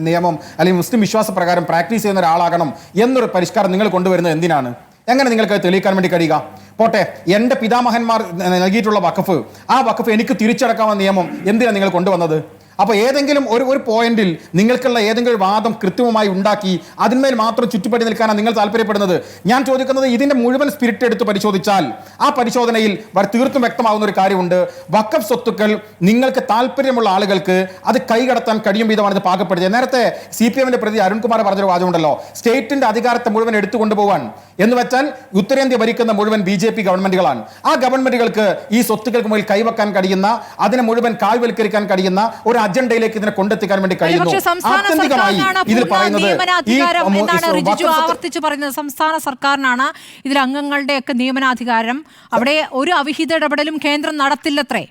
നിയമം അല്ലെങ്കിൽ മുസ്ലിം വിശ്വാസപ്രകാരം പ്രാക്ടീസ് ചെയ്യുന്ന ഒരാളാകണം എന്നൊരു പരിഷ്കാരം നിങ്ങൾ കൊണ്ടുവരുന്നത് എന്തിനാണ്? എങ്ങനെ നിങ്ങൾക്ക് തെളിയിക്കാൻ വേണ്ടി കഴിയുക? പോട്ടെ, എൻ്റെ പിതാമഹന്മാർ നൽകിയിട്ടുള്ള വഖഫ്, ആ വഖഫ് എനിക്ക് തിരിച്ചടക്കാവുന്ന നിയമം എന്തിനാണ് നിങ്ങൾ കൊണ്ടുവന്നത്? അപ്പോൾ ഏതെങ്കിലും ഒരു പോയിന്റിൽ നിങ്ങൾക്കുള്ള ഏതെങ്കിലും വാദം കൃത്രിമമായി ഉണ്ടാക്കി അതിന്മേൽ മാത്രം ചുറ്റിപ്പറ്റി നിൽക്കാനാണ് നിങ്ങൾ താല്പര്യപ്പെടുന്നത്. ഞാൻ ചോദിക്കുന്നത് ഇതിന്റെ മുഴുവൻ സ്പിരിറ്റ് എടുത്ത് പരിശോധിച്ചാൽ ആ പരിശോധനയിൽ തീർത്തും വ്യക്തമാകുന്ന ഒരു കാര്യമുണ്ട്. വഖഫ് സ്വത്തുക്കൾ നിങ്ങൾക്ക് താല്പര്യമുള്ള ആളുകൾക്ക് അത് കൈകടത്താൻ കഴിയും വിധമാണ് ഇത് പാകപ്പെടുത്തിയത്. നേരത്തെ CPM പ്രതി അരുൺകുമാർ പറഞ്ഞൊരു വാദമുണ്ടല്ലോ, സ്റ്റേറ്റിന്റെ അധികാരത്തെ മുഴുവൻ എടുത്തുകൊണ്ടുപോകാൻ എന്ന് വെച്ചാൽ ഉത്തരേന്ത്യ ഭരിക്കുന്ന മുഴുവൻ BJP ഗവൺമെന്റുകളാണ്. ആ ഗവൺമെന്റുകൾക്ക് ഈ സ്വത്തുക്കൾക്ക് മുകളിൽ കൈവക്കാൻ കഴിയുന്ന, അതിനെ മുഴുവൻ കാൽവൽക്കരിക്കാൻ കഴിയുന്ന ഒരു അജണ്ടയിലേക്ക് ഇതിനെ കൊണ്ടെത്തിക്കാൻ വേണ്ടി കഴിയുന്നു. ഇതിൽ ആവർത്തിച്ച് പറയുന്നത് സംസ്ഥാന സർക്കാരിനാണ് ഇതിൽ അംഗങ്ങളുടെയൊക്കെ നിയമനാധികാരം. അവിടെ ഒരു അവിഹിത ഇടപെടലും കേന്ദ്രം നടത്തില്ലത്രേ.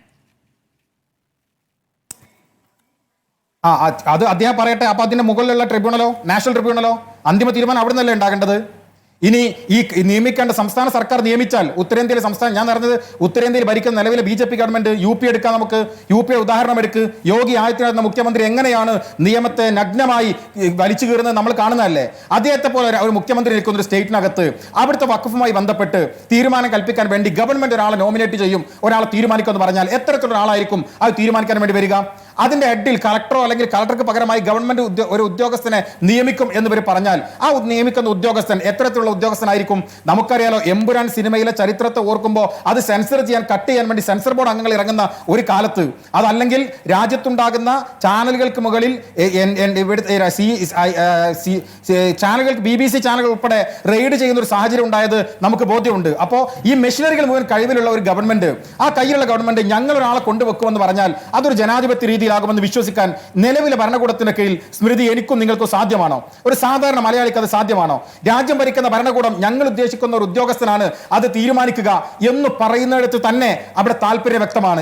അത് അദ്ദേഹം പറയട്ടെ. അപ്പൊ അതിന്റെ മുകളിലുള്ള ട്രിബ്യൂണലോ, നാഷണൽ ട്രിബ്യൂണലോ, അന്തിമ തീരുമാനം അവിടെ നിന്നല്ലേ ഉണ്ടാകേണ്ടത്? ഇനി ഈ നിയമിക്കേണ്ട സംസ്ഥാന സർക്കാർ നിയമിച്ചാൽ ഉത്തരേന്ത്യയിലെ സംസ്ഥാനം, ഞാൻ പറഞ്ഞത് ഉത്തരേന്ത്യയിൽ ഭരിക്കുന്ന നിലവിലെ BJP ഗവൺമെന്റ്, UP എടുക്കാം നമുക്ക്, UP ഉദാഹരണം എടുക്ക്. യോഗി ആദിത്യനാഥ് മുഖ്യമന്ത്രി എങ്ങനെയാണ് നിയമത്തെ നഗ്നമായി വലിച്ചു കീറുന്നത് നമ്മൾ കാണുന്നതല്ലേ? അദ്ദേഹത്തെ പോലെ ഒരു മുഖ്യമന്ത്രി നിൽക്കുന്ന ഒരു സ്റ്റേറ്റിനകത്ത് അവിടുത്തെ വഖഫുമായി ബന്ധപ്പെട്ട് തീരുമാനം കൽപ്പിക്കാൻ വേണ്ടി ഗവൺമെന്റ് ഒരാളെ നോമിനേറ്റ് ചെയ്യും, ഒരാളെ തീരുമാനിക്കുമെന്ന് പറഞ്ഞാൽ എത്തരത്തിലുള്ള ആളായിരിക്കും അത് തീരുമാനിക്കാൻ വേണ്ടി വരിക? അതിന്റെ ഹെഡിൽ കളക്ടറോ അല്ലെങ്കിൽ കളക്ടർക്ക് പകരമായി ഗവൺമെന്റ് ഒരു ഉദ്യോഗസ്ഥനെ നിയമിക്കും എന്നിവർ പറഞ്ഞാൽ ആ നിയമിക്കുന്ന ഉദ്യോഗസ്ഥൻ എത്തരത്തിലുള്ള ഉദ്യോഗസ്ഥനായിരിക്കും? നമുക്കറിയാലോ, എമ്പുരാൻ സിനിമയിലെ ചരിത്രത്തെ ഓർക്കുമ്പോൾ അത് സെൻസർ ചെയ്യാൻ, കട്ട് ചെയ്യാൻ വേണ്ടി സെൻസർ ബോർഡ് അംഗങ്ങൾ ഇറങ്ങുന്ന ഒരു കാലത്ത്, അതല്ലെങ്കിൽ രാജ്യത്തുണ്ടാകുന്ന ചാനലുകൾക്ക് മുകളിൽ ചാനലുകൾക്ക് BBC ചാനലുകൾ ഉൾപ്പെടെ റെയ്ഡ് ചെയ്യുന്ന ഒരു സാഹചര്യം ഉണ്ടായത് നമുക്ക് ബോധ്യമുണ്ട്. അപ്പോൾ ഈ മെഷീനറികൾ മുഴുവൻ കഴിവിലുള്ള ഒരു ഗവൺമെന്റ്, ആ കയ്യിലുള്ള ഗവൺമെന്റ് ഞങ്ങൾ ഒരാളെ കൊണ്ടുവെക്കുമെന്ന് പറഞ്ഞാൽ അതൊരു ജനാധിപത്യ രീതിയിലാകുമെന്ന് വിശ്വസിക്കാൻ നിലവിലെ ഭരണകൂടത്തിന്റെ കീഴിൽ സ്മൃതി എനിക്കും നിങ്ങൾക്കും സാധ്യമാണോ? ഒരു സാധാരണ മലയാളിക്ക് അത് സാധ്യമാണോ? രാജ്യം ഭരിക്കുന്ന ഭരണകൂടം ഞങ്ങൾ ഉദ്ദേശിക്കുന്ന ഒരു ഉദ്യോഗസ്ഥനാണ് അത് തീരുമാനിക്കുക എന്ന് പറയുന്നിടത്ത് തന്നെ അവിടെ താല്പര്യം വ്യക്തമാണ്.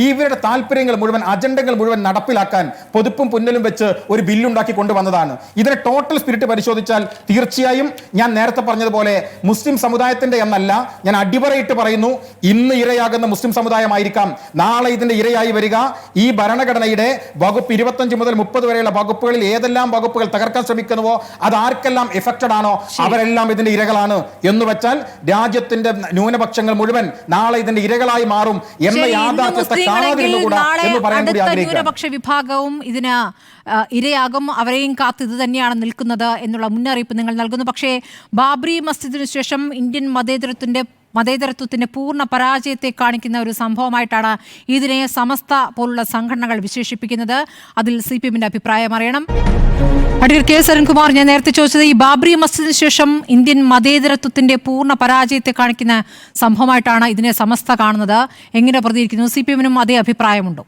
ഇവരുടെ താല്പര്യങ്ങൾ മുഴുവൻ, അജണ്ടകൾ മുഴുവൻ നടപ്പിലാക്കാൻ പൊതുപ്പും പുന്നലും വെച്ച് ഒരു ബില്ലുണ്ടാക്കി കൊണ്ടുവന്നതാണ്. ഇതിന്റെ ടോട്ടൽ സ്പിരിറ്റ് പരിശോധിച്ചാൽ തീർച്ചയായും ഞാൻ നേരത്തെ പറഞ്ഞതുപോലെ മുസ്ലിം സമുദായത്തിന്റെ എന്നല്ല, ഞാൻ അടിവരയിട്ട് പറയുന്നു, ഇന്ന് ഇരയാകുന്ന മുസ്ലിം സമുദായമായിരിക്കാം നാളെ ഇതിന്റെ ഇരയായി വരിക. ഈ ഭരണഘടനയുടെ വകുപ്പ് 25 മുതൽ 30 വരെയുള്ള വകുപ്പുകളിൽ ഏതെല്ലാം വകുപ്പുകൾ തകർക്കാൻ ശ്രമിക്കുന്നുവോ അത് ആർക്കെല്ലാം എഫക്റ്റഡ് ആണോ അവരെല്ലാം ഇതിന്റെ ഇരകളാണ് എന്ന് വെച്ചാൽ രാജ്യത്തിന്റെ ന്യൂനപക്ഷങ്ങൾ മുഴുവൻ നാളെ ഇതിന്റെ ഇരകളായി മാറും എന്ന യാഥാർത്ഥ്യത്തെ കാണാതിരുന്നുകൂടാ എന്ന് പറയാൻ കൂടി ആഗ്രഹിക്കുന്നു. ന്യൂനപക്ഷ വിഭാഗവും ഇതിന് ഇരയാകും, അവരെയും കാത്ത് ഇത് തന്നെയാണ് നിൽക്കുന്നത് എന്നുള്ള മുന്നറിയിപ്പ് നിങ്ങൾ നൽകുന്നു. പക്ഷേ ബാബറി മസ്ജിദിനു ശേഷം ഇന്ത്യൻ മതേതരത്വത്തിന്റെ പൂർണ്ണ പരാജയത്തെ കാണിക്കുന്ന ഒരു സംഭവമായിട്ടാണ് ഇതിനെ സമസ്ത പോലുള്ള സംഘടനകൾ വിശേഷിപ്പിക്കുന്നത്. അതിൽ CPM-ന്റെ അഭിപ്രായം അറിയണം. Advocate K. സരൺകുമാർ, ഞാൻ നേരത്തെ ചോദിച്ചത് ഈ ബാബറി മസ്ജിദിന് ശേഷം ഇന്ത്യൻ മതേതരത്വത്തിന്റെ പൂർണ്ണ പരാജയത്തെ കാണിക്കുന്ന സംഭവമായിട്ടാണ് ഇതിനെ സമസ്ത കാണുന്നത്. എങ്ങനെ പ്രതികരിക്കുന്നു? CPM-നും അതേ അഭിപ്രായമുണ്ടോ?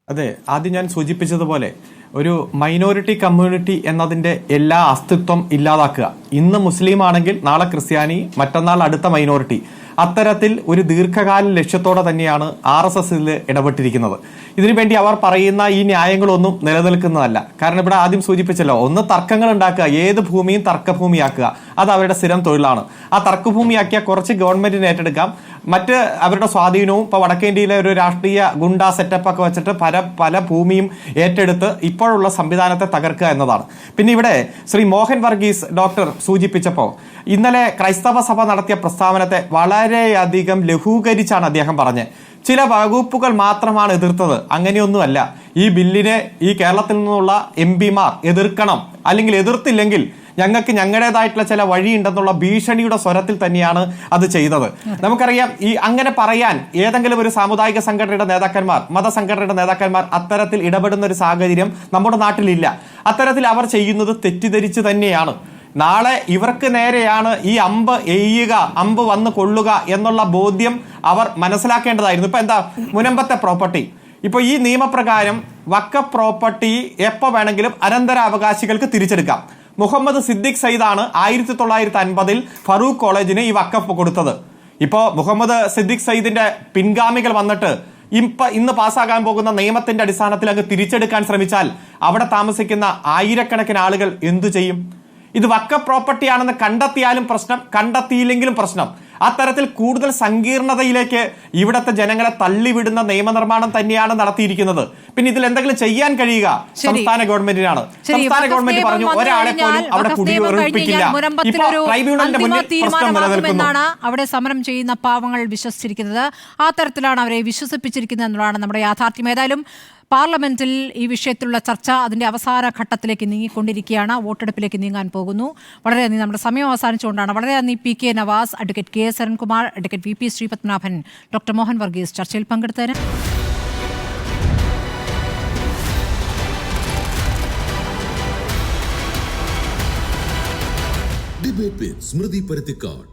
അതെ, ആദ്യം ഞാൻ സൂചിപ്പിച്ചതുപോലെ ഒരു മൈനോറിറ്റി കമ്മ്യൂണിറ്റി എന്നതിന്റെ എല്ലാ അസ്തിത്വം ഇല്ലാതാക്കുക. ഇന്ന് മുസ്ലിം ആണെങ്കിൽ നാളെ ക്രിസ്ത്യാനി, മറ്റന്നാൾ അടുത്ത മൈനോറിറ്റി. അത്തരത്തിൽ ഒരു ദീർഘകാല ലക്ഷ്യത്തോടെ തന്നെയാണ് RSS ഇതിൽ ഇടപെട്ടിരിക്കുന്നത്. ഇതിനുവേണ്ടി അവർ പറയുന്ന ഈ ന്യായങ്ങളൊന്നും നിലനിൽക്കുന്നതല്ല. കാരണം ഇവിടെ ആദ്യം സൂചിപ്പിച്ചല്ലോ, ഒന്ന് തർക്കങ്ങൾ ഉണ്ടാക്കുക, ഏത് ഭൂമിയും തർക്കഭൂമിയാക്കുക, അത് അവരുടെ സ്ഥിരം തൊഴിലാണ്. ആ തർക്കഭൂമിയാക്കിയ കുറച്ച് ഗവൺമെന്റിന് ഏറ്റെടുക്കാം, മറ്റ് അവരുടെ സ്വാധീനവും ഇപ്പോൾ വടക്കേന്ത്യയിലെ ഒരു രാഷ്ട്രീയ ഗുണ്ട സെറ്റപ്പ് ഒക്കെ വെച്ചിട്ട് പല ഭൂമിയും ഏറ്റെടുത്ത് ഇപ്പോഴുള്ള സംവിധാനത്തെ തകർക്കുക എന്നതാണ്. പിന്നെ ഇവിടെ ശ്രീ മോഹൻ വർഗീസ് ഡോക്ടർ സൂചിപ്പിച്ചപ്പോൾ ഇന്നലെ ക്രൈസ്തവ സഭ നടത്തിയ പ്രസ്താവനത്തെ വളരെയധികം ലഘൂകരിച്ചാണ് അദ്ദേഹം പറഞ്ഞത്. ചില വകുപ്പുകൾ മാത്രമാണ് എതിർത്തത്, അങ്ങനെയൊന്നുമല്ല. ഈ ബില്ലിനെ ഈ കേരളത്തിൽ നിന്നുള്ള MP-മാർ എതിർക്കണം, അല്ലെങ്കിൽ എതിർത്തില്ലെങ്കിൽ ഞങ്ങൾക്ക് ഞങ്ങളുടേതായിട്ടുള്ള ചില വഴിയുണ്ടെന്നുള്ള ഭീഷണിയുടെ സ്വരത്തിൽ തന്നെയാണ് അത് ചെയ്തത്. നമുക്കറിയാം, ഈ അങ്ങനെ പറയാൻ ഏതെങ്കിലും ഒരു സാമുദായിക സംഘടനയുടെ നേതാക്കന്മാർ, മതസംഘടനയുടെ നേതാക്കന്മാർ അത്തരത്തിൽ ഇടപെടുന്ന ഒരു സാഹചര്യം നമ്മുടെ നാട്ടിലില്ല. അത്തരത്തിൽ അവർ ചെയ്യുന്നത് തെറ്റിദ്ധരിച്ച് തന്നെയാണ്. നാളെ ഇവർക്ക് നേരെയാണ് ഈ അമ്പ് എയ്യുക, അമ്പ് വന്ന് കൊള്ളുക എന്നുള്ള ബോധ്യം അവർ മനസ്സിലാക്കേണ്ടതായിരുന്നു. ഇപ്പൊ എന്താ മുനമ്പത്തെ പ്രോപ്പർട്ടി, ഇപ്പൊ ഈ നിയമപ്രകാരം വഖഫ് പ്രോപ്പർട്ടി എപ്പോ വേണമെങ്കിലും അനന്തരാവകാശികൾക്ക് തിരിച്ചെടുക്കാം. മുഹമ്മദ് സിദ്ദിഖ് സയ്യിദാണ് 1950 ഫറൂഖ് കോളേജിന് ഈ വഖഫ് കൊടുത്തത്. ഇപ്പോ മുഹമ്മദ് സിദ്ദിഖ് സയ്യിദിന്റെ പിൻഗാമികൾ വന്നിട്ട് ഇന്ന് പാസ്സാകാൻ പോകുന്ന നിയമത്തിന്റെ അടിസ്ഥാനത്തിൽ അങ്ങ് തിരിച്ചെടുക്കാൻ ശ്രമിച്ചാൽ അവിടെ താമസിക്കുന്ന ആയിരക്കണക്കിന് ആളുകൾ എന്തു ചെയ്യും? ഇത് വഖഫ് പ്രോപ്പർട്ടിയാണെന്ന് കണ്ടെത്തിയാലും പ്രശ്നം, കണ്ടെത്തിയില്ലെങ്കിലും പ്രശ്നം. അത്തരത്തിൽ കൂടുതൽ സങ്കീർണതയിലേക്ക് ഇവിടത്തെ ജനങ്ങളെ തള്ളിവിടുന്ന നിയമനിർമ്മാണം തന്നെയാണ് നടത്തിയിരിക്കുന്നത്. പിന്നെ ഇതിൽ എന്തെങ്കിലും ചെയ്യാൻ കഴിയുക സംസ്ഥാന ഗവൺമെന്റിനാണ്. സംസ്ഥാന ഗവൺമെന്റ് പറഞ്ഞു ഒരാളെ പോലും അവിടെ കുടിയൊഴിപ്പിക്കില്ല. ഇപ്പോൾ ട്രൈബ്യൂണലിന്റെ മുന്നിൽ പ്രശ്നം നിലനിൽക്കുന്നു. അവിടെ സമരം ചെയ്യുന്ന പാവങ്ങൾ വിശ്വസിച്ചിരിക്കുന്നത്, ആ തരത്തിലാണ് അവരെ വിശ്വസിപ്പിച്ചിരിക്കുന്നത് എന്നുള്ളതാണ് നമ്മുടെ യാഥാർത്ഥ്യം. ഏതായാലും പാർലമെന്റിൽ ഈ വിഷയത്തിലുള്ള ചർച്ച അതിന്റെ അവസാന ഘട്ടത്തിലേക്ക് നീങ്ങിക്കൊണ്ടിരിക്കുകയാണ്. വോട്ടെടുപ്പിലേക്ക് നീങ്ങാൻ പോകുന്നു. വളരെ നന്ദി. നമ്മുടെ സമയം അവസാനിച്ചുകൊണ്ടാണ്. വളരെ നന്ദി PK Navas, advocate KS Arunkumar, advocate VP Sreepadmanabhan, doctor Mohan Varghese ചർച്ചയിൽ പങ്കെടുത്തതിന്. ഡിബേറ്റ് വിത്ത് സ്മൃതി പരുത്തിക്കാട്.